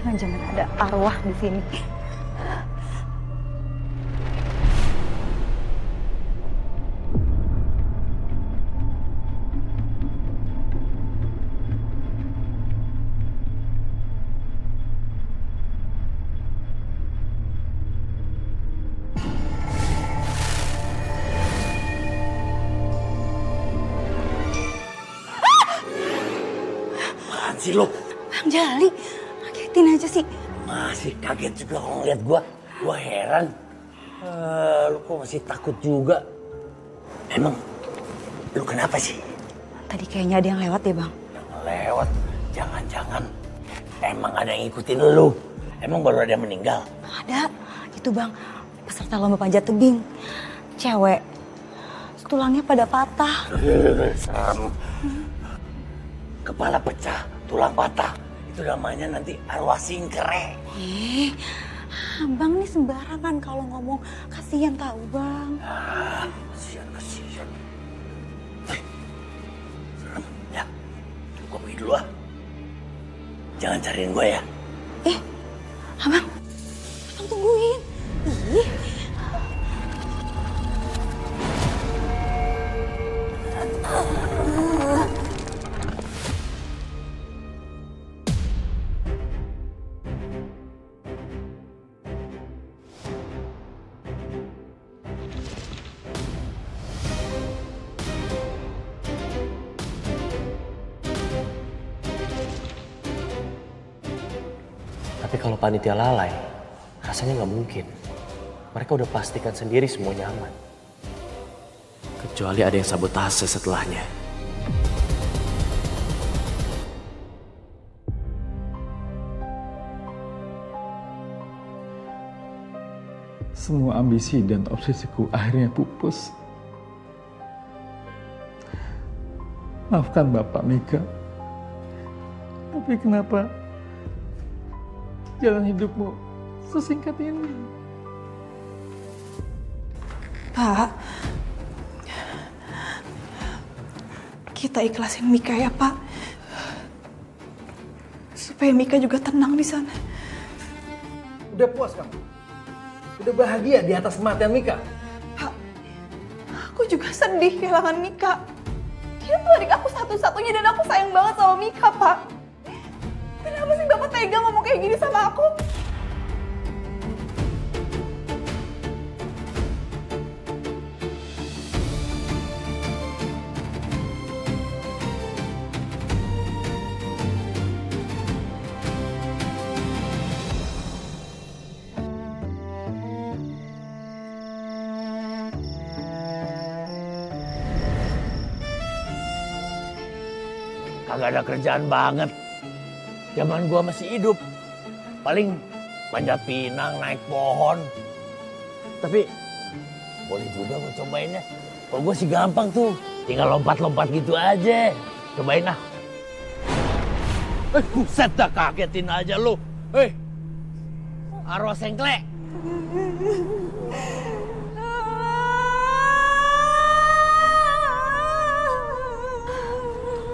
Speaker 2: Jangan-jangan ada arwah di sini.
Speaker 1: Apaan sih lo?
Speaker 2: Bang Jali, ngagetin aja sih.
Speaker 1: Masih kaget juga kalau ngeliat gua. Gua heran. Lu kok masih takut juga? Emang lu kenapa sih?
Speaker 2: Tadi kayaknya ada yang lewat deh Bang.
Speaker 1: Lewat? Jangan-jangan emang ada yang ngikutin lu. Emang baru ada yang meninggal?
Speaker 2: Ada, itu Bang, peserta lomba panjat tebing. Cewek, tulangnya pada patah.
Speaker 1: Serem. Kepala pecah, tulang patah. Itu namanya nanti arwah singkere.
Speaker 2: Abang nih sembarangan kalau ngomong. Kasihan tahu Bang.
Speaker 1: Kasihan. Serem, ya. Gua pergi dulu ah. Jangan cariin gua ya.
Speaker 2: Abang tungguin. Ih.
Speaker 4: Tapi kalau panitia lalai, rasanya nggak mungkin. Mereka udah pastikan sendiri semuanya aman. Kecuali ada yang sabotase setelahnya.
Speaker 5: Semua ambisi dan obsesiku akhirnya pupus. Maafkan Bapak Mika. Tapi kenapa jalan hidupmu sesingkat ini?
Speaker 9: Pak, kita ikhlasin Mika ya Pak, supaya Mika juga tenang di sana.
Speaker 5: Udah puas kamu? Udah bahagia di atas kematian Mika?
Speaker 9: Pak, aku juga sedih kehilangan Mika. Dia tuh adik aku satu-satunya dan aku sayang banget sama Mika, Pak. Kenapa sih Bapak tega ngomong kayak gini sama aku?
Speaker 1: kagak ada kerjaan banget. Zaman gua masih hidup, paling panjat pinang, naik pohon. Tapi boleh juga gua cobain ya. Kalau gua sih gampang tuh, tinggal lompat-lompat gitu aja. Cobain ah. Buset dah, kagetin aja lu. Arwah sengklek.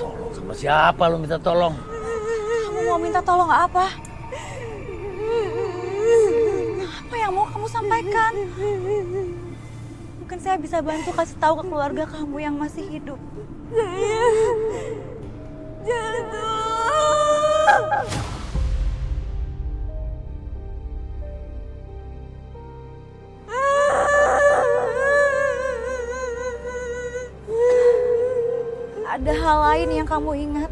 Speaker 1: Tolong sama siapa lu minta tolong?
Speaker 2: Kamu mau minta tolong apa? Apa yang mau kamu sampaikan? Mungkin saya bisa bantu kasih tahu ke keluarga kamu yang masih hidup.
Speaker 15: Jatuh.
Speaker 2: Ada hal lain yang kamu ingat?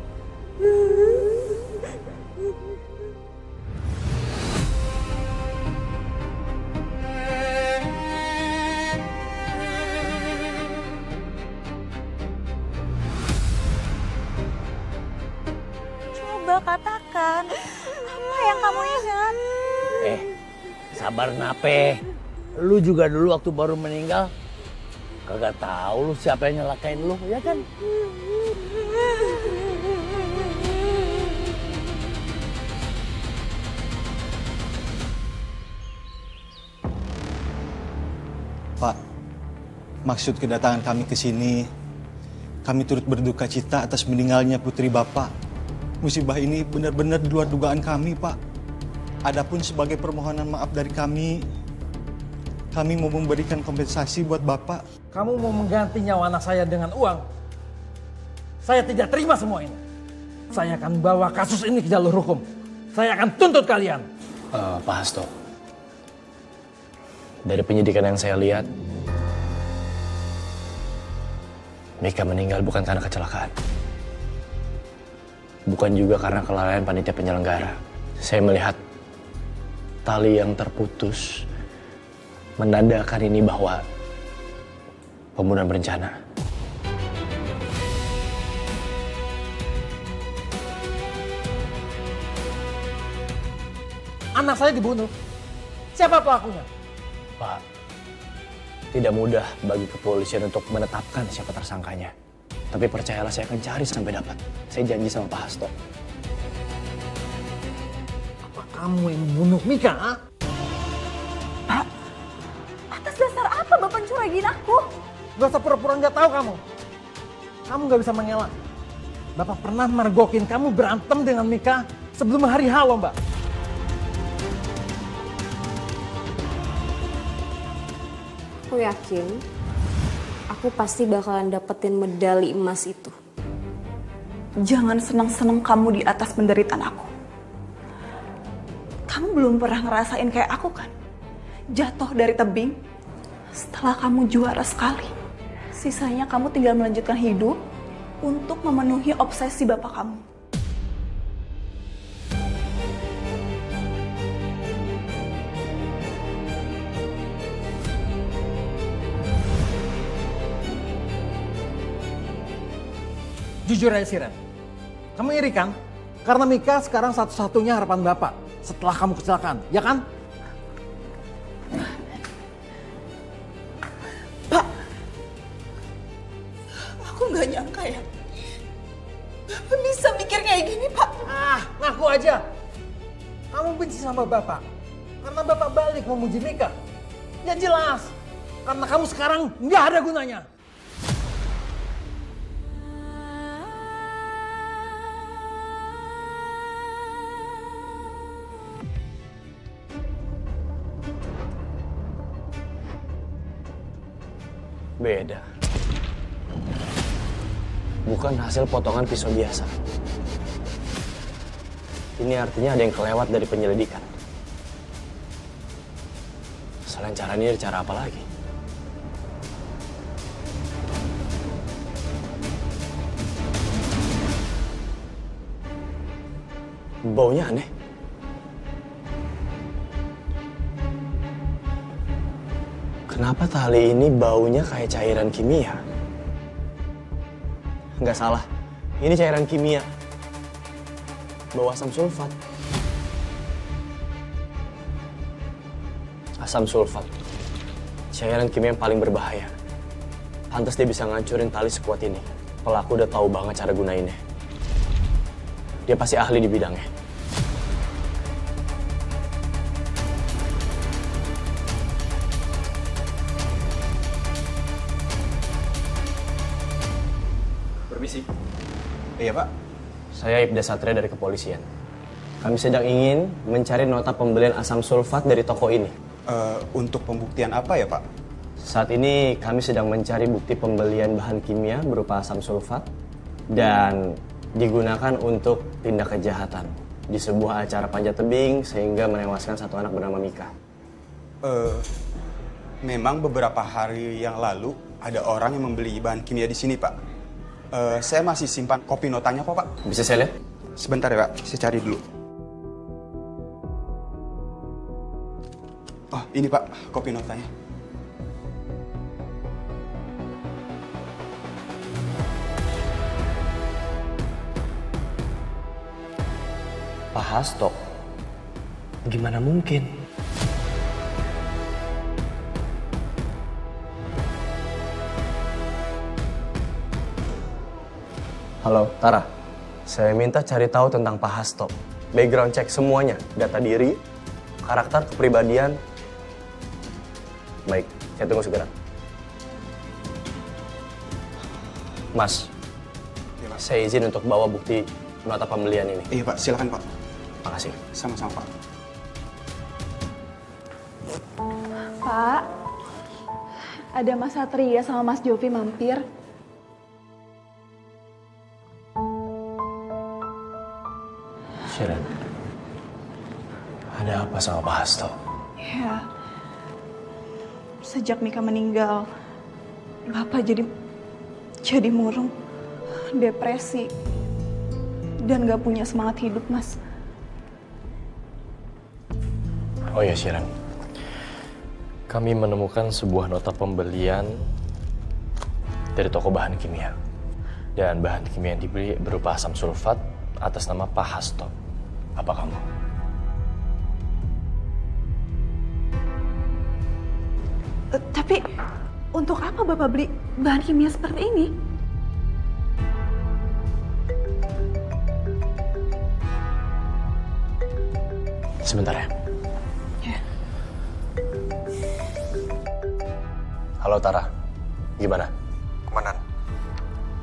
Speaker 2: Coba katakan, apa yang kamu ingat?
Speaker 1: Sabar nape. Lu juga dulu waktu baru meninggal, kagak tahu lu siapa yang nyelakain lu, ya kan?
Speaker 13: Pak, maksud kedatangan kami ke sini, kami turut berduka cita atas meninggalnya putri Bapak. Musibah ini benar-benar di luar dugaan kami, Pak. Adapun sebagai permohonan maaf dari kami mau memberikan kompensasi buat Bapak.
Speaker 5: Kamu mau mengganti nyawa anak saya dengan uang? Saya tidak terima semua ini. Saya akan bawa kasus ini ke jalur hukum. Saya akan tuntut kalian.
Speaker 4: Pak Hasto, dari penyidikan yang saya lihat, Mika meninggal bukan karena kecelakaan. Bukan juga karena kelalaian panitia penyelenggara. Saya melihat tali yang terputus menandakan ini bahwa pembunuhan berencana.
Speaker 5: Anak saya dibunuh. Siapa pelakunya?
Speaker 4: Pak, tidak mudah bagi kepolisian untuk menetapkan siapa tersangkanya. Tapi percayalah, saya akan cari sampai dapat. Saya janji sama Pak Hasto.
Speaker 5: Apa kamu yang membunuh Mika? Ha?
Speaker 9: Pak, atas dasar apa Bapak curagin aku?
Speaker 5: Gak usah pura-pura gak tahu kamu. Kamu gak bisa mengelak. Bapak pernah mergokin kamu berantem dengan Mika sebelum hari H lomba.
Speaker 6: Aku yakin aku pasti bakalan dapetin medali emas itu.
Speaker 9: Jangan senang-senang kamu di atas penderitaan aku. Kamu belum pernah ngerasain kayak aku kan? Jatuh dari tebing setelah kamu juara sekali. Sisanya kamu tinggal melanjutkan hidup untuk memenuhi obsesi bapak kamu.
Speaker 5: Jujur aja Siren, kamu iri kan? Karena Mika sekarang satu-satunya harapan Bapak setelah kamu kecelakaan, ya kan?
Speaker 9: Pak, aku nggak nyangka ya. Bapak bisa mikir kayak gini, Pak.
Speaker 5: Ngaku aja. Kamu benci sama Bapak karena Bapak balik memuji Mika. Ya jelas, karena kamu sekarang nggak ada gunanya.
Speaker 4: Beda. Bukan hasil potongan pisau biasa. Ini artinya ada yang kelewat dari penyelidikan. Selain cara ini, cara apa lagi? Baunya aneh. Kenapa tali ini baunya kayak cairan kimia? Nggak salah, Ini cairan kimia. Bawa asam sulfat. Asam sulfat. Cairan kimia yang paling berbahaya. Pantas dia bisa ngancurin tali sekuat ini. Pelaku udah tahu banget cara gunainnya. Dia pasti ahli di bidangnya.
Speaker 12: Permisi. Iya, Pak.
Speaker 4: Saya Ibda Satria dari kepolisian. Kami sedang ingin mencari nota pembelian asam sulfat dari toko ini.
Speaker 13: Untuk pembuktian apa ya, Pak?
Speaker 4: Saat ini kami sedang mencari bukti pembelian bahan kimia berupa asam sulfat dan digunakan untuk tindak kejahatan di sebuah acara panjat tebing sehingga menewaskan satu anak bernama Mika.
Speaker 13: Memang beberapa hari yang lalu ada orang yang membeli bahan kimia di sini, Pak. Saya masih simpan kopi notanya kok, Pak.
Speaker 4: Bisa saya lihat?
Speaker 13: Sebentar ya, Pak. Saya cari dulu. Oh, ini Pak, kopi notanya.
Speaker 4: Pak Hasto? Gimana mungkin? Halo, Tara. Saya minta cari tahu tentang Pak Hasto. Background check semuanya, data diri, karakter, kepribadian. Baik, saya tunggu segera. Mas, saya izin untuk bawa bukti nota pembelian ini.
Speaker 13: Iya Pak, silakan Pak.
Speaker 4: Makasih.
Speaker 13: Sama-sama Pak.
Speaker 9: Pak, ada Mas Satria sama Mas Jovi mampir.
Speaker 4: Shiren, ada apa sama Pak Hasto?
Speaker 9: Ya, sejak Mika meninggal, Bapak jadi murung, depresi, dan gak punya semangat hidup, Mas.
Speaker 4: Oh ya, Shiren. Kami menemukan sebuah nota pembelian dari toko bahan kimia. Dan bahan kimia yang dibeli berupa asam sulfat atas nama Pak Hasto. Apa kamu?
Speaker 9: Tapi, untuk apa Bapak beli bahan kimia seperti ini?
Speaker 4: Sebentar ya.
Speaker 9: Ya.
Speaker 4: Halo Tara, gimana?
Speaker 12: Komandan,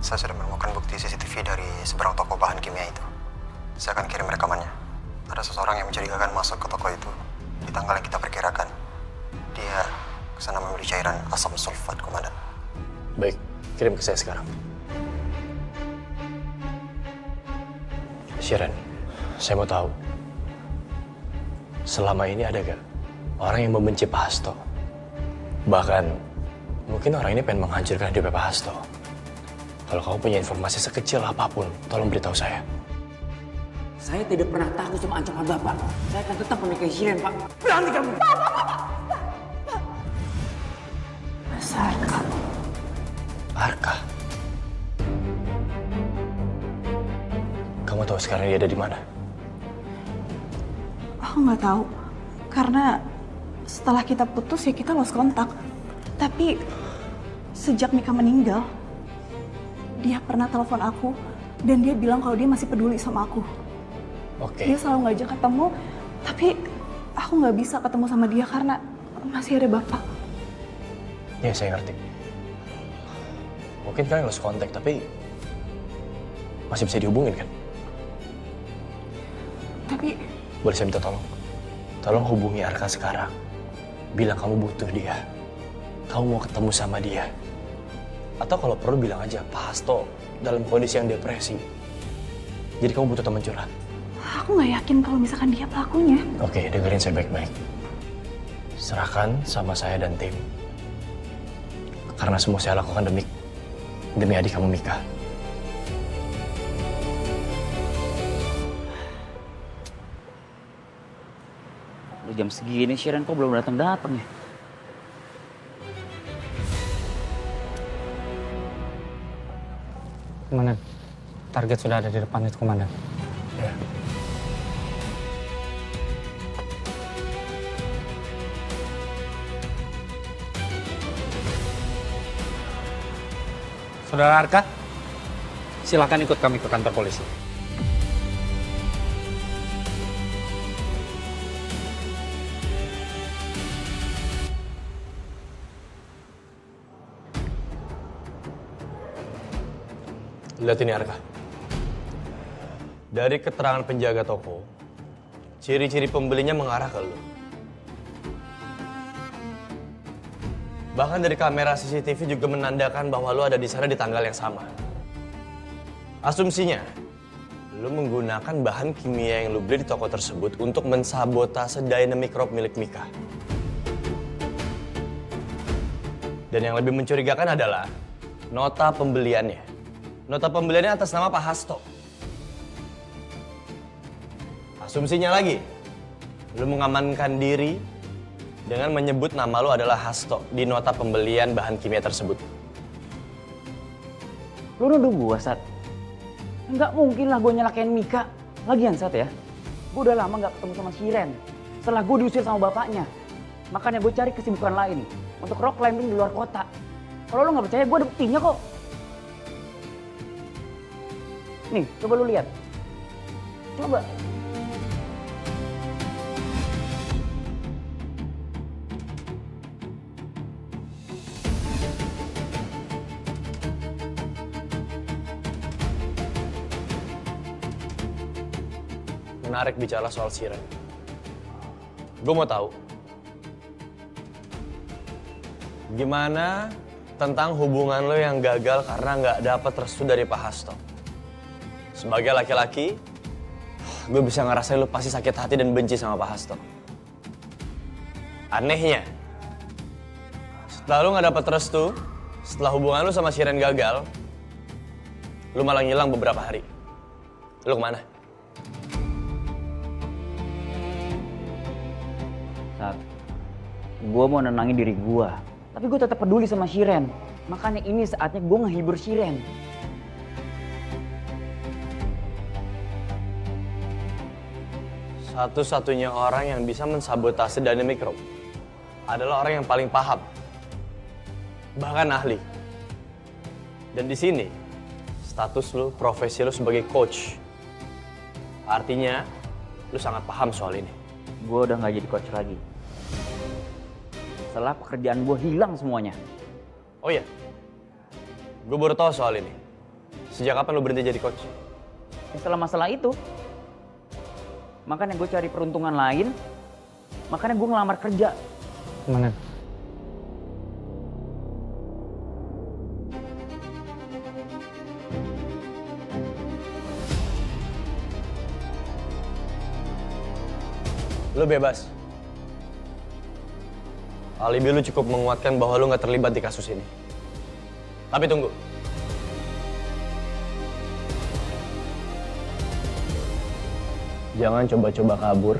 Speaker 12: saya sudah menemukan bukti CCTV dari seberang toko bahan kimia itu. Saya akan kirim rekamannya. Ada seseorang yang mencurigakan masuk ke toko itu di tanggal yang kita perkirakan. Dia kesana membeli cairan asam sulfat, Komandan.
Speaker 4: Baik, kirim ke saya sekarang. Shiren, saya mau tahu. Selama ini ada gak orang yang membenci Pak Hasto? Bahkan, mungkin orang ini pengen menghancurkan hidup Pak Hasto. Kalau kamu punya informasi sekecil apapun, tolong beritahu saya.
Speaker 3: Saya tidak pernah takut sama ancaman Bapak. Saya akan tetap menikahi Shiren, Pak. Berani kamu!
Speaker 9: Mas Arka.
Speaker 4: Arka? Kamu tahu sekarang dia ada di mana?
Speaker 9: Aku nggak tahu, karena setelah kita putus ya kita lost kontak. Tapi sejak Mika meninggal, dia pernah telepon aku dan dia bilang kalau dia masih peduli sama aku.
Speaker 4: Oke.
Speaker 9: Dia selalu ngajak ketemu, tapi aku nggak bisa ketemu sama dia karena masih ada Bapak.
Speaker 4: Ya, saya ngerti. Mungkin kalian lost contact, tapi masih bisa dihubungin kan?
Speaker 9: Tapi
Speaker 4: Boleh saya minta tolong? Tolong hubungi Arka sekarang. Bilang kamu butuh dia. Kamu mau ketemu sama dia. Atau kalau perlu bilang aja, Pak Hasto dalam kondisi yang depresi. Jadi kamu butuh teman curhat.
Speaker 9: aku nggak yakin kalau misalkan dia pelakunya.
Speaker 4: Oke, dengerin saya baik-baik. Serahkan sama saya dan tim. Karena semua saya lakukan demi adik kamu Mika.
Speaker 3: Udah jam segini Shiren kok belum datang-datang ya?
Speaker 14: Kemana?
Speaker 3: Target sudah ada di depan itu, Komandan.
Speaker 4: Ya.
Speaker 3: Saudara Arka, silakan ikut kami ke kantor polisi.
Speaker 4: Lihat ini Arka. Dari keterangan penjaga toko, ciri-ciri pembelinya mengarah ke lu. Bahkan dari kamera CCTV juga menandakan bahwa lu ada di sana di tanggal yang sama. Asumsinya, lu menggunakan bahan kimia yang lu beli di toko tersebut untuk mensabotase dynamic rope milik Mika. Dan yang lebih mencurigakan adalah nota pembeliannya. Nota pembeliannya atas nama Pak Hasto. Asumsinya lagi, lu mengamankan diri dengan menyebut nama lu adalah Hasto di nota pembelian bahan kimia tersebut.
Speaker 3: Lu nuduh gua, Sat? Nggak mungkin lah gue nyelakain Mika. Lagian, Sat ya, gue udah lama nggak ketemu sama Shiren. Setelah gue diusir sama bapaknya. Makanya gue cari kesibukan lain untuk rock climbing di luar kota. Kalau lu nggak percaya, gue ada buktinya kok. Nih, coba lu lihat. Coba.
Speaker 4: Menarik bicara soal Shiren. Gue mau tahu, gimana tentang hubungan lo yang gagal karena nggak dapet restu dari Pak Hasto? Sebagai laki-laki, gue bisa ngerasain lo pasti sakit hati dan benci sama Pak Hasto. Anehnya, setelah lo nggak dapet restu, setelah hubungan lo sama Shiren gagal, lo malah ngilang beberapa hari. Lo kemana?
Speaker 3: Saat gue mau nenangin diri gue, tapi gue tetap peduli sama Shiren. Makanya ini saatnya gue ngehibur Shiren.
Speaker 4: Satu-satunya orang yang bisa mensabotase dynamic rope adalah orang yang paling paham, bahkan ahli. Dan di sini, status lu, profesi lu sebagai coach. Artinya, lu sangat paham soal ini.
Speaker 3: Gue udah nggak jadi coach lagi. Setelah pekerjaan gue hilang semuanya.
Speaker 4: Oh iya, gue baru tahu soal ini. Sejak kapan lu berhenti jadi coach?
Speaker 3: Setelah masalah itu, makanya gue cari peruntungan lain. Makanya gue ngelamar kerja. Mana?
Speaker 4: Lu bebas. Alibi lu cukup menguatkan bahwa lu nggak terlibat di kasus ini. Tapi tunggu. Jangan coba-coba kabur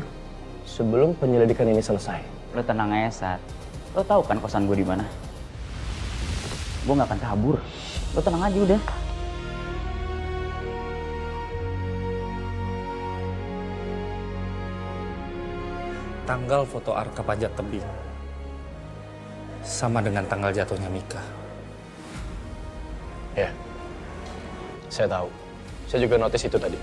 Speaker 4: sebelum penyelidikan ini selesai.
Speaker 3: Lo tenang aja, Sat. Lo tahu kan kosan gue di mana? Gue nggak akan kabur. Lo tenang aja udah.
Speaker 14: Tanggal foto Arka panjat tebing sama dengan tanggal jatuhnya Mika.
Speaker 4: Ya, saya tahu. Saya juga notice itu tadi.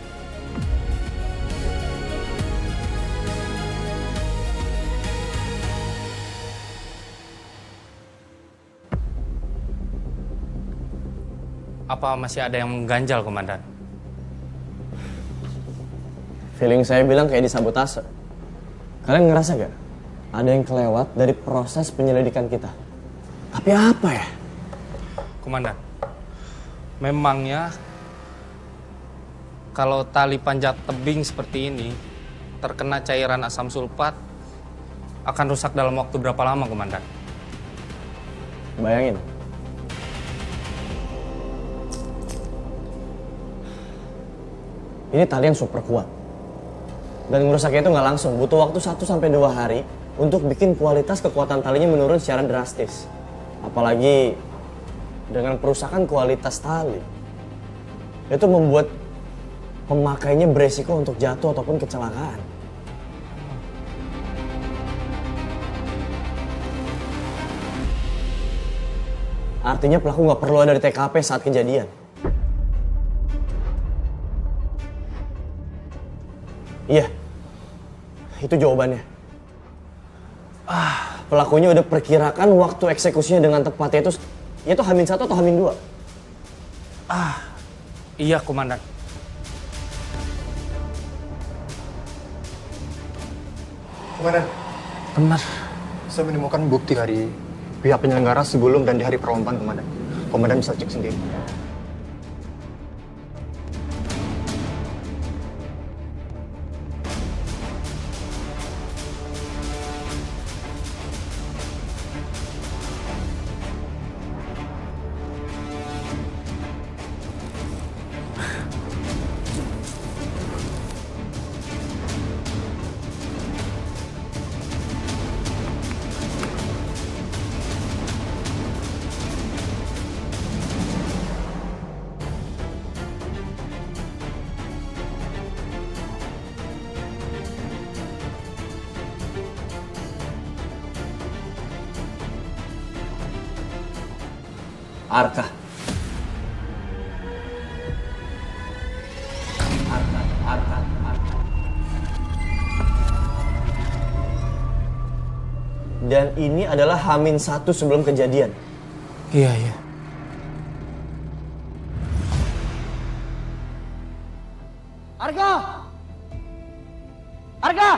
Speaker 14: Apa masih ada yang mengganjal, Komandan?
Speaker 4: Feeling saya bilang kayak disabotase. Kalian ngerasa gak? Ada yang kelewat dari proses penyelidikan kita. Tapi apa ya?
Speaker 14: Komandan, memangnya kalau tali panjat tebing seperti ini terkena cairan asam sulfat akan rusak dalam waktu berapa lama, Komandan?
Speaker 4: Bayangin. Ini tali yang super kuat. Dan ngerusaknya itu nggak langsung, butuh waktu 1-2 hari untuk bikin kualitas kekuatan talinya menurun secara drastis. Apalagi dengan perusakan kualitas tali. Itu membuat pemakainya beresiko untuk jatuh ataupun kecelakaan. Artinya pelaku nggak perlu ada di TKP saat kejadian. Iya, itu jawabannya. Pelakunya udah perkirakan waktu eksekusinya dengan tepat, yaitu H-1 atau H-2.
Speaker 14: Iya, Komandan.
Speaker 12: Komandan,
Speaker 14: Benar.
Speaker 12: saya menemukan bukti dari pihak penyelenggara sebelum dan di hari perlombaan, Komandan. Komandan bisa cek sendiri.
Speaker 4: Arka. Dan ini adalah H-1 sebelum kejadian.
Speaker 14: Iya, iya.
Speaker 1: Arga! Arga!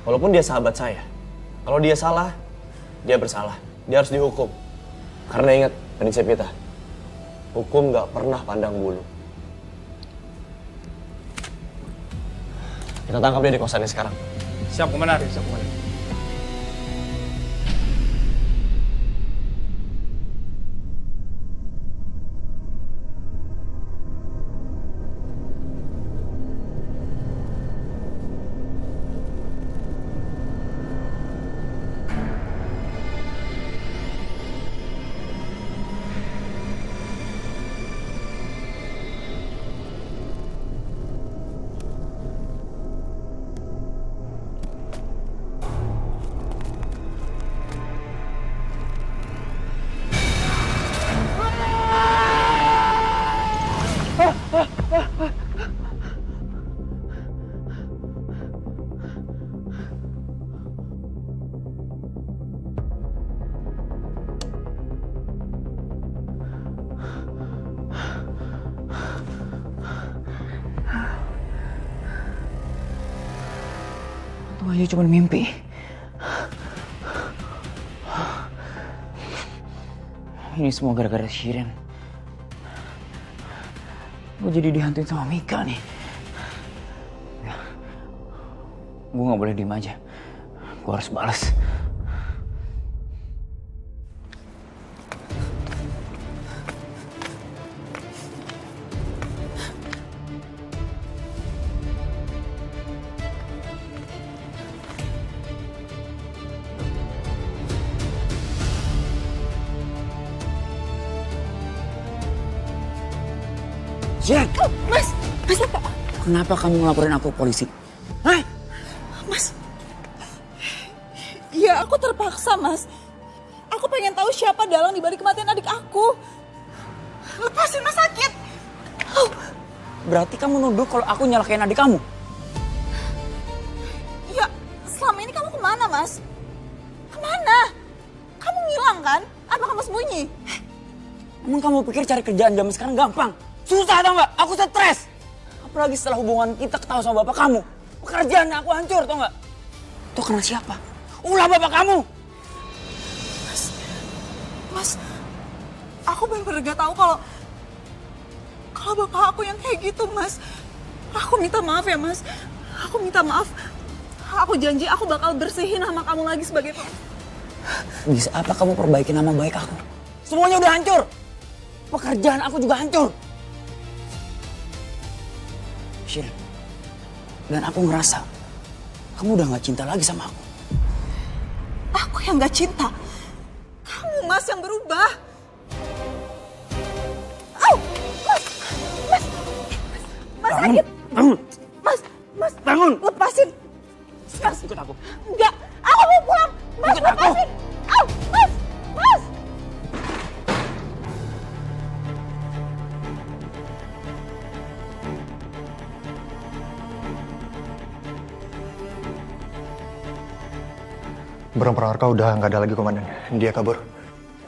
Speaker 4: Walaupun dia sahabat saya, kalau dia salah, dia bersalah. Dia harus dihukum. Karena ingat prinsip kita, hukum nggak pernah pandang bulu. Kita tangkap dia di kosannya sekarang.
Speaker 14: Siap, Komandan. Siap, Komandan.
Speaker 3: Itu aja cuma mimpi. Ini semua gara-gara Shiren. Gue jadi dihantuin sama Mika nih. Gue gak boleh diem aja. Gue harus balas. Jack!
Speaker 9: Mas apa?
Speaker 3: Kenapa kamu ngelaporin aku ke polisi? Hah?
Speaker 9: Mas, ya aku terpaksa, Mas. Aku pengen tahu siapa dalang dibalik kematian adik aku. Lepasin, Mas, sakit.
Speaker 3: Berarti kamu nuduh kalau aku nyalakain adik kamu?
Speaker 9: Ya, selama ini kamu kemana, Mas? Kemana? Kamu ngilang kan? Apa kamu sembunyi?
Speaker 3: Emang kamu pikir cari kerjaan zaman sekarang gampang? Susah tau gak? Aku stres. Apalagi setelah hubungan kita ketahuan sama bapak kamu. Pekerjaan aku hancur tau gak? Itu karena siapa? Ulah bapak kamu.
Speaker 9: Mas, aku bener-bener gak tahu kalau bapak aku yang kayak gitu, Mas. Aku minta maaf ya, Mas. Aku minta maaf. Aku janji aku bakal bersihin nama kamu lagi sebagai
Speaker 3: Bisa apa kamu perbaiki nama baik aku? Semuanya udah hancur. Pekerjaan aku juga hancur. Shiren, dan aku ngerasa kamu udah gak cinta lagi sama aku.
Speaker 9: Aku yang gak cinta. Kamu, Mas, yang berubah. sakit.
Speaker 3: Bangun.
Speaker 9: Mas,
Speaker 3: Bangun.
Speaker 9: lepasin. Mas,
Speaker 3: Ikut aku.
Speaker 9: enggak, aku mau pulang. Mas,
Speaker 3: Ikut aku.
Speaker 9: lepasin. Mas.
Speaker 12: Burung Arka udah nggak ada lagi komandan. Dia kabur.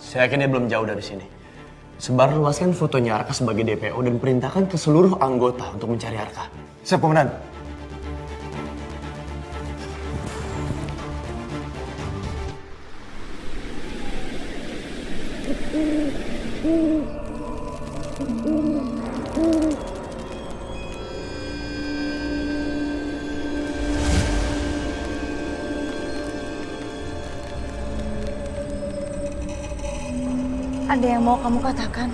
Speaker 4: Saya yakin dia belum jauh dari sini. Sebarluaskan fotonya Arka sebagai DPO dan perintahkan ke seluruh anggota untuk mencari Arka.
Speaker 12: Siap, komandan.
Speaker 2: Ada yang mau kamu katakan?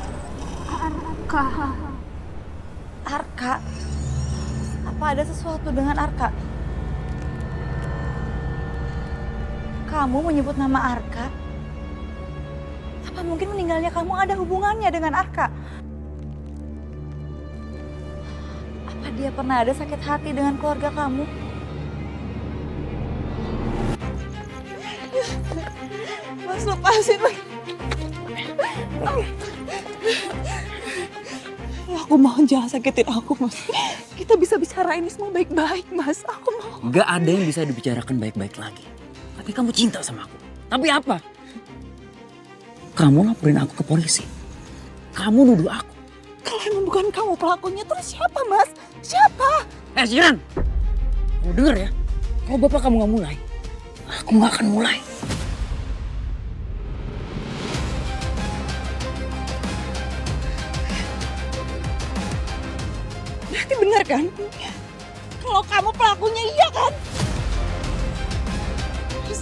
Speaker 6: Arka.
Speaker 2: Arka? Apa ada sesuatu dengan Arka? Kamu menyebut nama Arka? Apa mungkin meninggalnya kamu ada hubungannya dengan Arka? Apa dia pernah ada sakit hati dengan keluarga kamu?
Speaker 9: Mas, lepasin. Aku mohon jangan sakitin aku, Mas. Kita bisa bicara ini semua baik-baik, Mas. Aku mau.
Speaker 3: Gak ada yang bisa dibicarakan baik-baik lagi. Tapi kamu cinta sama aku. Tapi apa? Kamu laporin aku ke polisi. Kamu nuduh aku.
Speaker 9: Kalau emang bukan kamu pelakunya, terus siapa, Mas? Siapa?
Speaker 3: Shiran! Kamu denger ya? Kalau bapak kamu gak mulai, aku gak akan mulai.
Speaker 9: Berarti benar kan? Kalau kamu pelakunya, iya kan? Terus,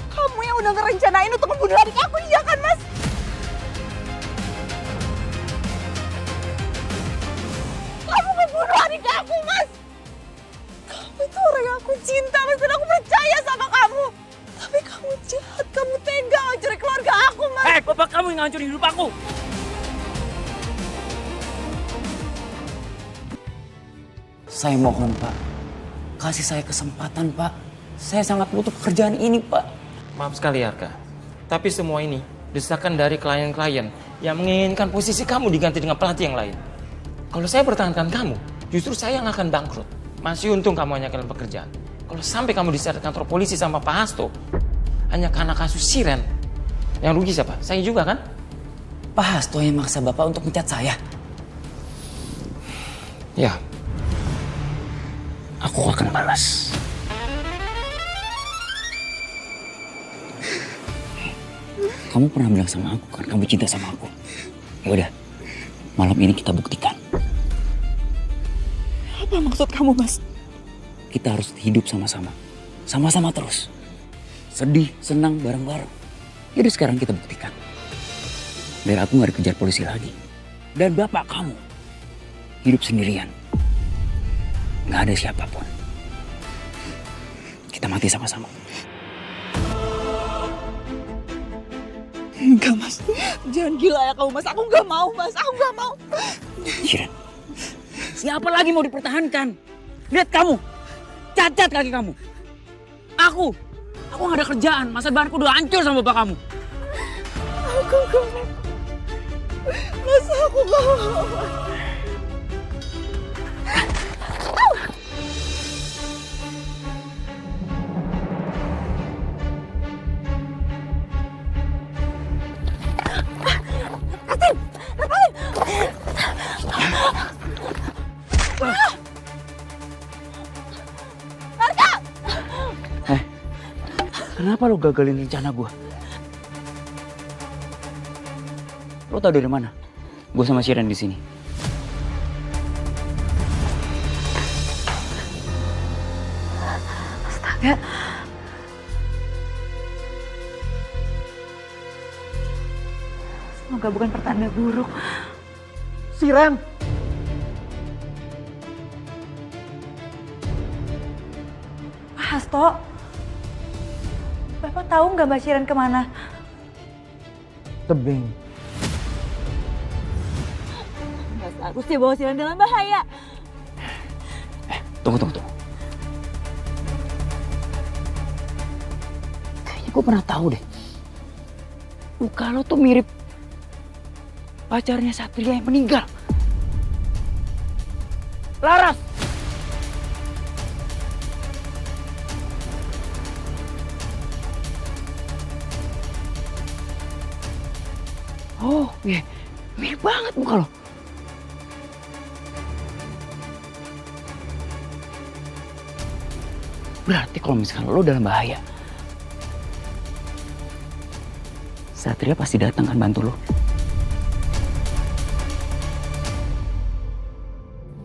Speaker 9: kamu yang udah ngerencanain untuk membunuh adik aku, iya kan, Mas? Kamu membunuh adik aku, Mas! Kamu itu orang yang aku cinta, Mas, dan aku percaya sama kamu. Tapi kamu jahat, kamu tega ngancurin keluarga aku, Mas.
Speaker 3: Bapak kamu yang ngancurin hidup aku. Saya mohon, Pak. Kasih saya kesempatan, Pak. Saya sangat butuh pekerjaan ini, Pak.
Speaker 14: Maaf sekali Arka, tapi semua ini desakan dari klien-klien yang menginginkan posisi kamu diganti dengan pelatih yang lain. Kalau saya pertahankan kamu, justru saya yang akan bangkrut. Masih untung kamu hanya kalian pekerjaan. Kalau sampai kamu diseret kantor polisi sama Pak Hasto, hanya karena kasus Shiren, yang rugi siapa? Saya juga kan?
Speaker 3: Pak Hasto yang maksa Bapak untuk mencat saya.
Speaker 14: Ya.
Speaker 3: Aku akan balas. Kamu pernah bilang sama aku kan, kamu cinta sama aku. Ya udah, malam ini kita buktikan.
Speaker 9: Apa maksud kamu, Mas?
Speaker 3: Kita harus hidup sama-sama. Sama-sama terus. Sedih, senang, bareng-bareng. Jadi sekarang kita buktikan. Biar aku gak dikejar polisi lagi. Dan bapak kamu hidup sendirian. Gak ada siapapun. Kita mati sama-sama.
Speaker 9: Enggak, Mas. Jangan gila ya kamu, Mas. Aku nggak mau, Mas. Aku nggak mau.
Speaker 3: Shiren, siapa lagi mau dipertahankan? Lihat kamu, cacat kaki kamu. Aku gak ada kerjaan. Masa depanku udah hancur sama bapak kamu.
Speaker 9: Aku nggak mau. Mas, aku nggak mau.
Speaker 3: Kenapa lo gagalin rencana gue? Lo tau dari mana? Gue sama Shiren di sini.
Speaker 2: Astaga. Semoga bukan pertanda buruk.
Speaker 5: Shiren!
Speaker 2: Pak Hasto, Bapak tahu nggak Mbak Shiren kemana?
Speaker 5: Tebing.
Speaker 2: Nggak seharusnya bawa Shiren dalam bahaya.
Speaker 3: Tunggu. Kayaknya gue pernah tahu deh. Muka lo tuh mirip pacarnya Satria yang meninggal. Laras! Oh, iya. Mirip banget muka lo. Berarti kalau misalkan lo dalam bahaya, Satria pasti datang kan bantu lo.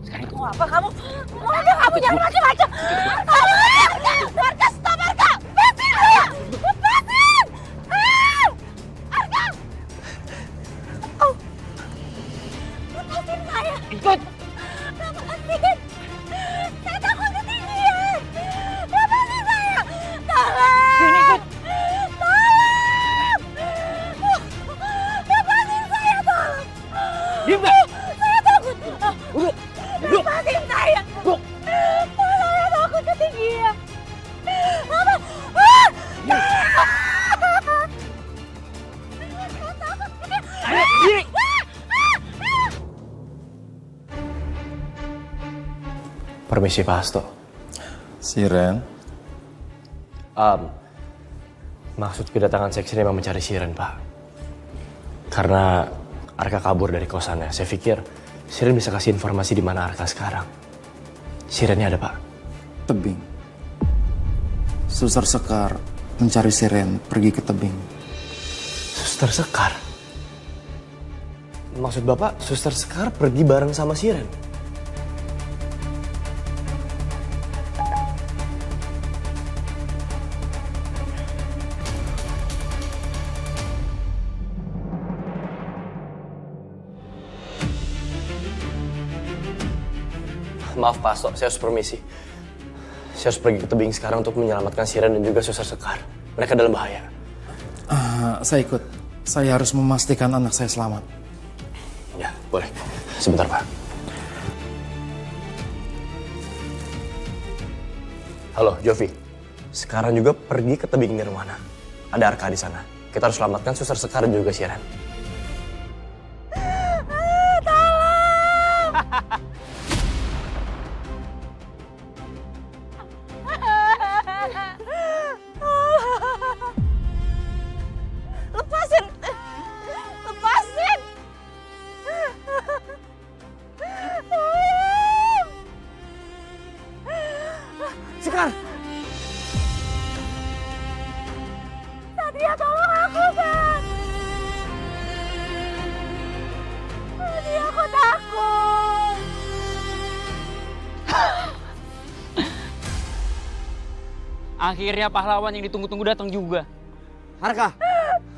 Speaker 3: Sekarang itu.
Speaker 9: Mau apa kamu? Mau aja kamu jangan macam-macam. Arka, stop Arka! Lepasin saya! Lepasin! Arka! Oh. Lepasin saya!
Speaker 3: Ikut!
Speaker 9: Lepasin! Saya takut ketinggian! Lepasin saya! Tolong!
Speaker 3: Sini ikut!
Speaker 9: Tolong! Lepasin saya, tolong!
Speaker 3: Diam gak?
Speaker 9: Saya takut!
Speaker 3: Udah!
Speaker 9: Lepasin saya!
Speaker 3: Buk!
Speaker 9: Saya takut ketinggian! Apa?
Speaker 3: Ayo, diri!
Speaker 4: Permisi Pak Hasto.
Speaker 13: Siren?
Speaker 4: Maksud kedatangan saya kesini memang mencari Siren, Pak. Karena Arka kabur dari kosannya. Saya pikir Siren bisa kasih informasi di mana Arka sekarang. Sirennya ada, Pak.
Speaker 13: Tebing. Suster Sekar mencari Siren pergi ke tebing.
Speaker 4: Suster Sekar? Maksud Bapak, Suster Sekar pergi bareng sama Siren? Maaf Pak Hasto, saya harus permisi. Saya harus pergi ke tebing sekarang untuk menyelamatkan Siren dan juga Suster Sekar. Mereka dalam bahaya.
Speaker 5: Saya ikut. Saya harus memastikan anak saya selamat.
Speaker 4: Ya, boleh. Sebentar, Pak. Halo, Jovi. Sekarang juga pergi ke tebing Nirwana. Ada Arka di sana. Kita harus selamatkan Suster Sekar dan juga Siren.
Speaker 9: Lepasin! Lepasin!
Speaker 4: Sekar!
Speaker 9: Satria, tolong aku, Bang! Satria, aku takut!
Speaker 3: Akhirnya pahlawan yang ditunggu-tunggu datang juga.
Speaker 4: Arka!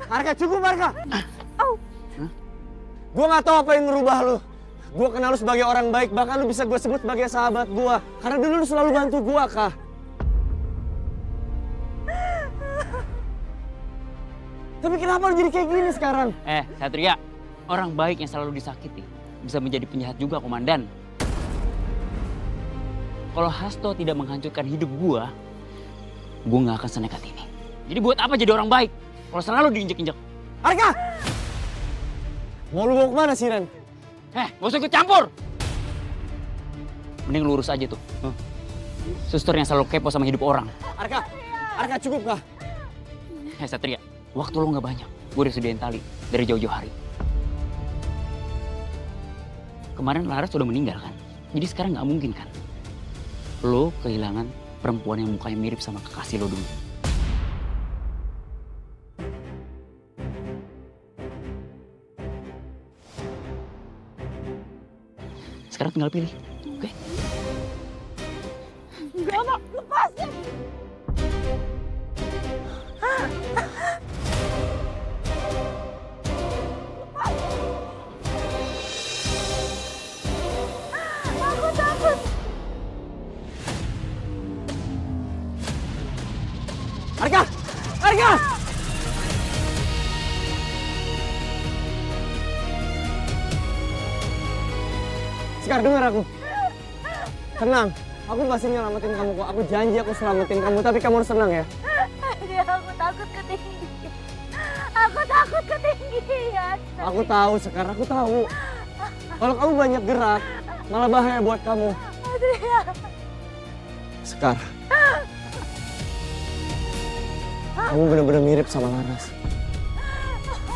Speaker 4: Arka, cukup Arka! Gue gak tahu apa yang ngerubah lu. Gue kenal lu sebagai orang baik, bahkan lu bisa gue sebut sebagai sahabat gue. Karena dulu lu selalu bantu gue, Kak. Tapi kenapa lu jadi kayak gini sekarang?
Speaker 3: Satria, orang baik yang selalu disakiti bisa menjadi penjahat juga, Komandan. Kalau Hasto tidak menghancurkan hidup gue gak akan senekat ini. Jadi buat apa jadi orang baik kalau selalu diinjek-injek?
Speaker 4: Arka! Mau lu bawa kemana, Siren?
Speaker 3: Gak usah ikut campur! Mending lurus aja tuh. Suster yang selalu kepo sama hidup orang.
Speaker 4: Arka! Arka, cukup, Kak?
Speaker 3: Satria, waktu lo gak banyak. Gue udah sediain tali dari jauh-jauh hari. Kemarin Laras sudah meninggal kan? Jadi sekarang gak mungkin kan? Lo kehilangan perempuan yang mukanya mirip sama kekasih lo dulu. Sekarang tinggal pilih, oke?
Speaker 9: Enggak mau, lepasin! Aku takut!
Speaker 4: Arka! Arka! Sekar, dengar aku. Tenang. Aku pasti nyelamatin kamu kok. Aku janji aku selamatin kamu, tapi kamu harus tenang ya.
Speaker 2: Aku takut ketinggian. Aku takut ketinggian.
Speaker 4: Aku tahu sekarang, aku tahu. Kalau kamu banyak gerak, malah bahaya buat kamu.
Speaker 2: Satria.
Speaker 4: Sekar, kamu benar-benar mirip sama Laras.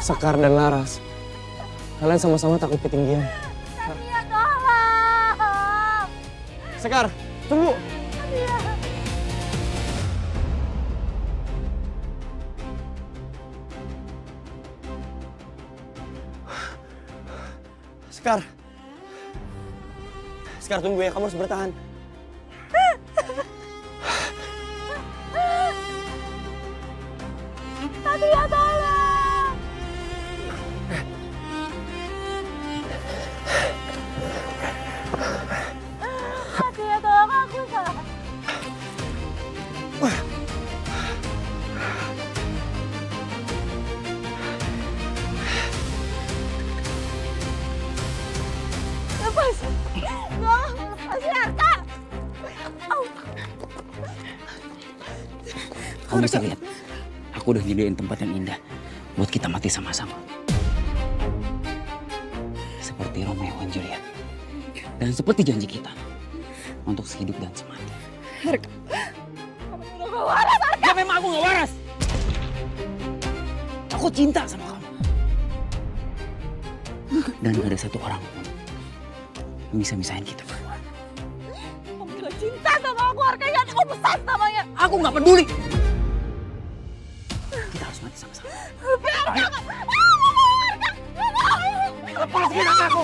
Speaker 4: Sekar dan Laras, kalian sama-sama takut ketinggian.
Speaker 2: Satria, tolong.
Speaker 4: Sekar, tunggu. Sekar. Sekar, tunggu ya, kamu harus bertahan.
Speaker 2: Satria, tolong. Satria, tolong aku, Sat. Lepas. Masih Arka.
Speaker 3: Kamu bisa lihat, aku udah nyediain tempat yang indah buat kita mati sama-sama. Seperti Romeo dan Juliet. Dan seperti janji kita untuk sehidup dan semati.
Speaker 2: Arka. Kamu udah gak waras, Arka.
Speaker 3: Ya memang aku gak waras. Aku cinta sama kamu. Dan gak ada satu orang pun yang bisa misahin kita berdua.
Speaker 2: Kamu bilang cinta sama aku, Arka. Ya, aku besar namanya.
Speaker 3: Aku gak peduli. Kita harus mati sama-sama.
Speaker 2: Arka.
Speaker 3: Lepaskan aku.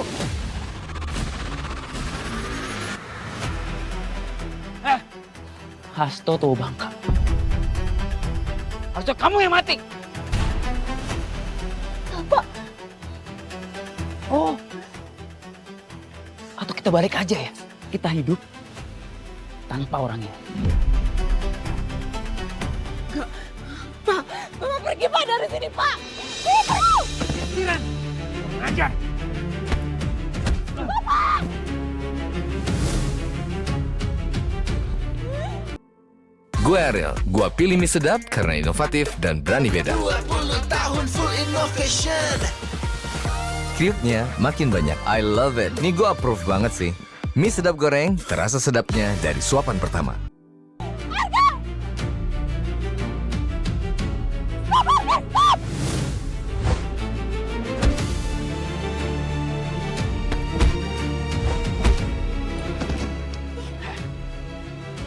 Speaker 3: Hasto tuh bangka. Harusnya kamu yang mati.
Speaker 2: Apa?
Speaker 3: Oh. Atau kita balik aja ya. Kita hidup tanpa orang ini.
Speaker 2: Pak, Bapak pergi Pak dari sini Pak.
Speaker 3: Tiran, ajar.
Speaker 2: Bapak.
Speaker 15: Gue Ariel, gue pilih mie sedap karena inovatif dan berani beda.
Speaker 16: 20 tahun full innovation.
Speaker 15: Kriuknya makin banyak, I love it. Nih gue approve banget sih. Mie sedap goreng, terasa sedapnya dari suapan pertama.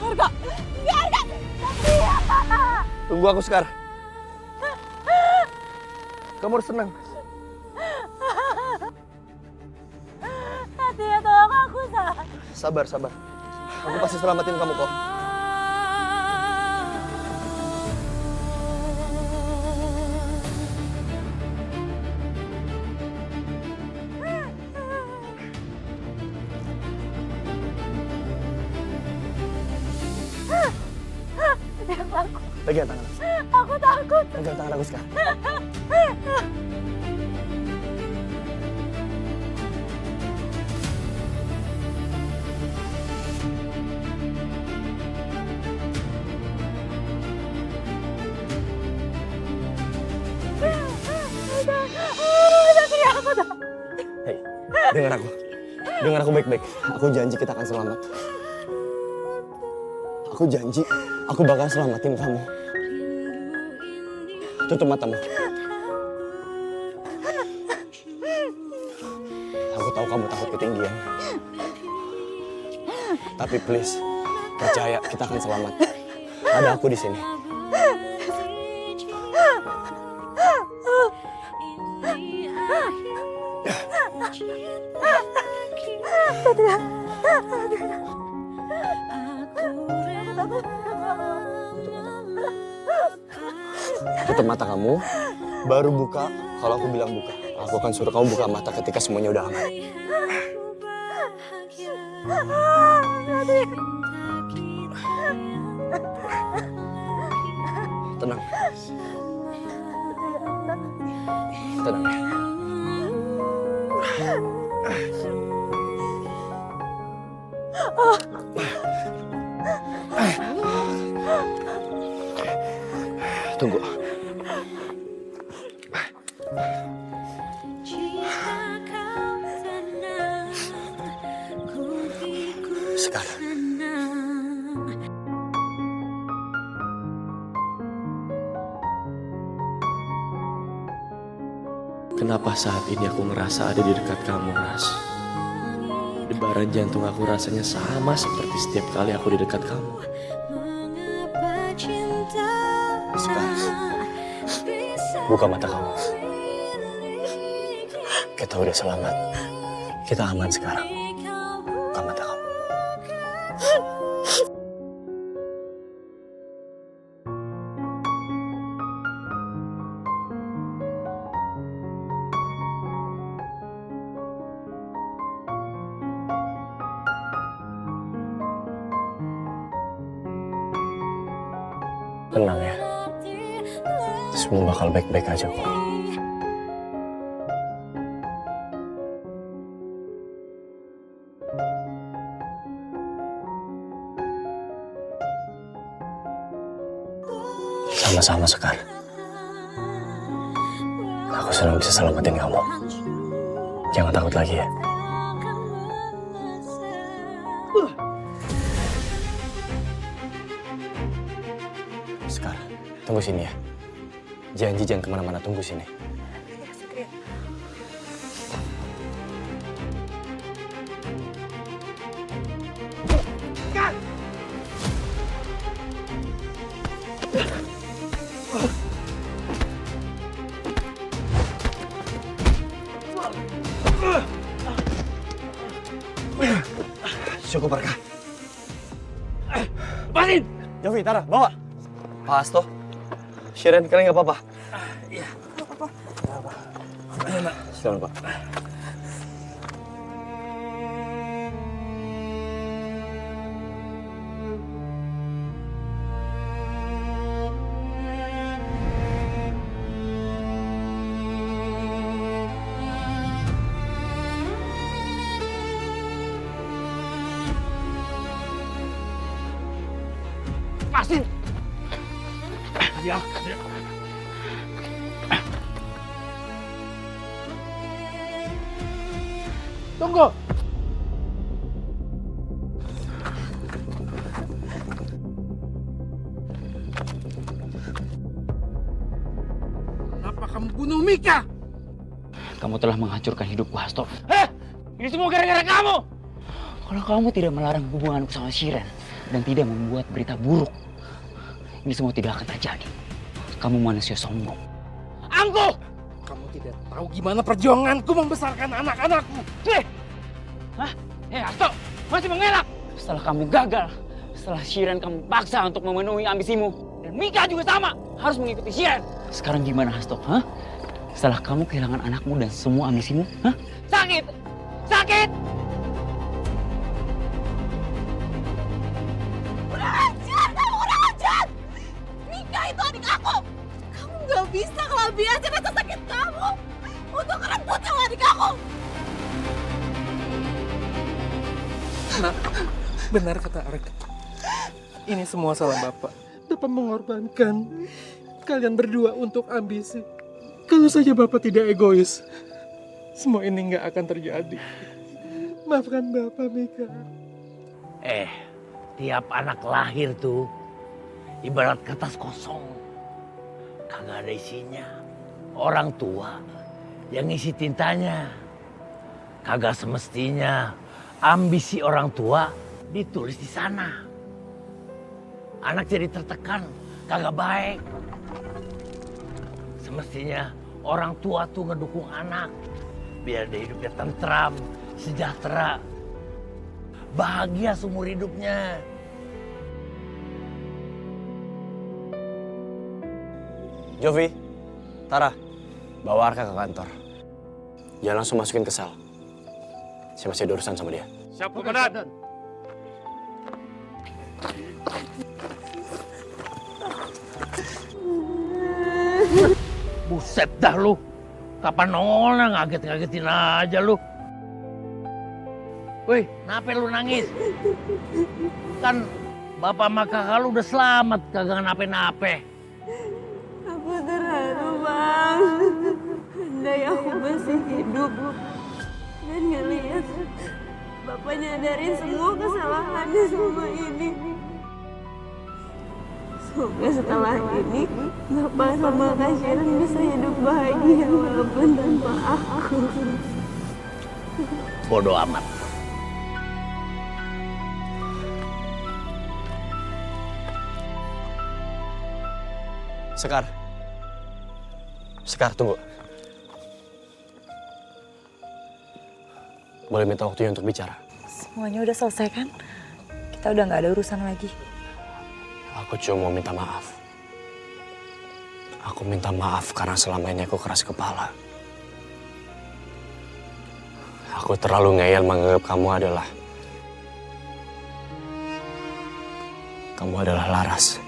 Speaker 2: Arka, Arka.
Speaker 4: Tunggu aku sekarang. Kamu harus tenang.
Speaker 2: Satria, tolong aku, Sat.
Speaker 4: Sabar, sabar. Aku pasti selamatin kamu kok. Pegang tangan aku.
Speaker 2: Aku takut.
Speaker 4: Pegang tangan aku sekarang.
Speaker 2: Satria, aku takut.
Speaker 4: Hei, dengar aku. Dengar aku baik-baik. Aku janji kita akan selamat. Aku janji, aku bakal selamatin kamu. Tutup matamu. Aku tahu kamu takut ketinggian. Tapi please, percaya kita akan selamat. Ada aku di sini.
Speaker 2: Satria.
Speaker 4: Tutup mata kamu, baru buka kalau aku bilang buka. Aku akan suruh kamu buka mata ketika semuanya udah aman. Tenang. Tenang ya. Tunggu. Sekar. Kenapa saat ini aku ngerasa ada di dekat kamu, Ras? Debaran jantung aku rasanya sama seperti setiap kali aku di dekat kamu. Sekar, buka mata kamu. Kita udah selamat. Kita aman sekarang. Buka mata kamu. Tenang ya. Semua bakal baik-baik aja kok. Sama-sama, Sekar. Aku senang bisa selamatin kamu. Jangan takut lagi ya. Sekar, tunggu sini ya. Janji jangan kemana-mana, tunggu sini. Cukup, Arka.
Speaker 1: Lepasin!
Speaker 4: Jovi, Tara, bawa. Pak Hasto, Shiren, kalian nggak apa-apa?
Speaker 1: Iya.
Speaker 4: Silakan, Pak.
Speaker 1: Lepasin! Ya.
Speaker 5: Tunggu. Kenapa kamu bunuh Mika?
Speaker 3: Kamu telah menghancurkan hidupku, Hasto.
Speaker 1: Ini semua gara-gara kamu!
Speaker 3: Kalau kamu tidak melarang hubunganku sama Shiren dan tidak membuat berita buruk, ini semua tidak akan terjadi. Kamu manusia sombong.
Speaker 1: Angkuh!
Speaker 5: Kamu tidak tahu gimana perjuanganku membesarkan anak-anakku.
Speaker 3: Hah? Hasto, masih mengelak? Setelah kamu gagal, setelah Shiren kamu paksa untuk memenuhi ambisimu, dan Mika juga sama, harus mengikuti Shiren. Sekarang gimana, Hasto? Hah? Setelah kamu kehilangan anakmu dan semua ambisimu, hah?
Speaker 1: Sakit! Sakit!
Speaker 9: Kurang ajar! Kamu kurang ajar! Mika itu adik aku! Kamu gak bisa kelebihan rasa sakit kamu untuk merebut sama adik aku!
Speaker 5: Benar kata Arka. Ini semua salah Bapak. Bapak mengorbankan kalian berdua untuk ambisi. Kalau saja Bapak tidak egois, semua ini nggak akan terjadi. Maafkan Bapak, Mika.
Speaker 1: Tiap anak lahir tuh ibarat kertas kosong. Kagak ada isinya. Orang tua yang ngisi tintanya. Kagak semestinya ambisi orang tua ditulis di sana. Anak jadi tertekan, kagak baik. Semestinya orang tua tuh ngedukung anak biar dia hidupnya tentram, sejahtera, bahagia seumur hidupnya.
Speaker 4: Jovi, Tara, bawa Arka ke kantor. Jangan langsung masukin ke sel. Saya masih ada urusan sama dia.
Speaker 1: Siap, Komandan. Buset dah lu. Kapan nongolnya ngaget-ngagetin aja lu. Wih, kenapa lu nangis? Kan bapak sama kakak lu udah selamat, kagak nape-nape.
Speaker 6: Aku terharu, Bang. Andai aku masih hidup dan ngeliat Bapak nyadarin semua kesalahannya selama ini. Semoga setelah ini Bapak sama Kak Shiren bisa hidup bahagia walaupun tanpa aku.
Speaker 1: Bodoh amat.
Speaker 4: Sekar, tunggu. Boleh minta waktunya untuk bicara?
Speaker 2: Semuanya udah selesai kan? Kita udah nggak ada urusan lagi.
Speaker 4: Aku cuma mau minta maaf. Aku minta maaf karena selama ini aku keras kepala. Aku terlalu ngeyel menganggap kamu adalah Laras.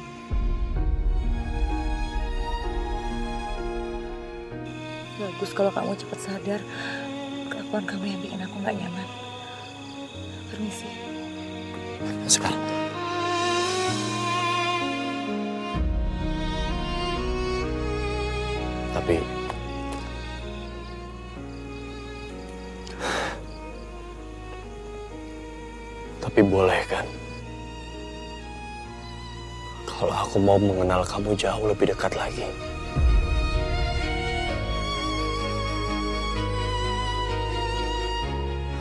Speaker 2: Bagus kalau kamu cepat sadar. Kelakuan kamu yang bikin aku nggak nyaman. Permisi.
Speaker 4: Sekar. Tapi boleh kan? Kalau aku mau mengenal kamu jauh lebih dekat lagi.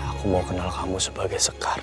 Speaker 4: Aku mau kenal kamu sebagai Sekar.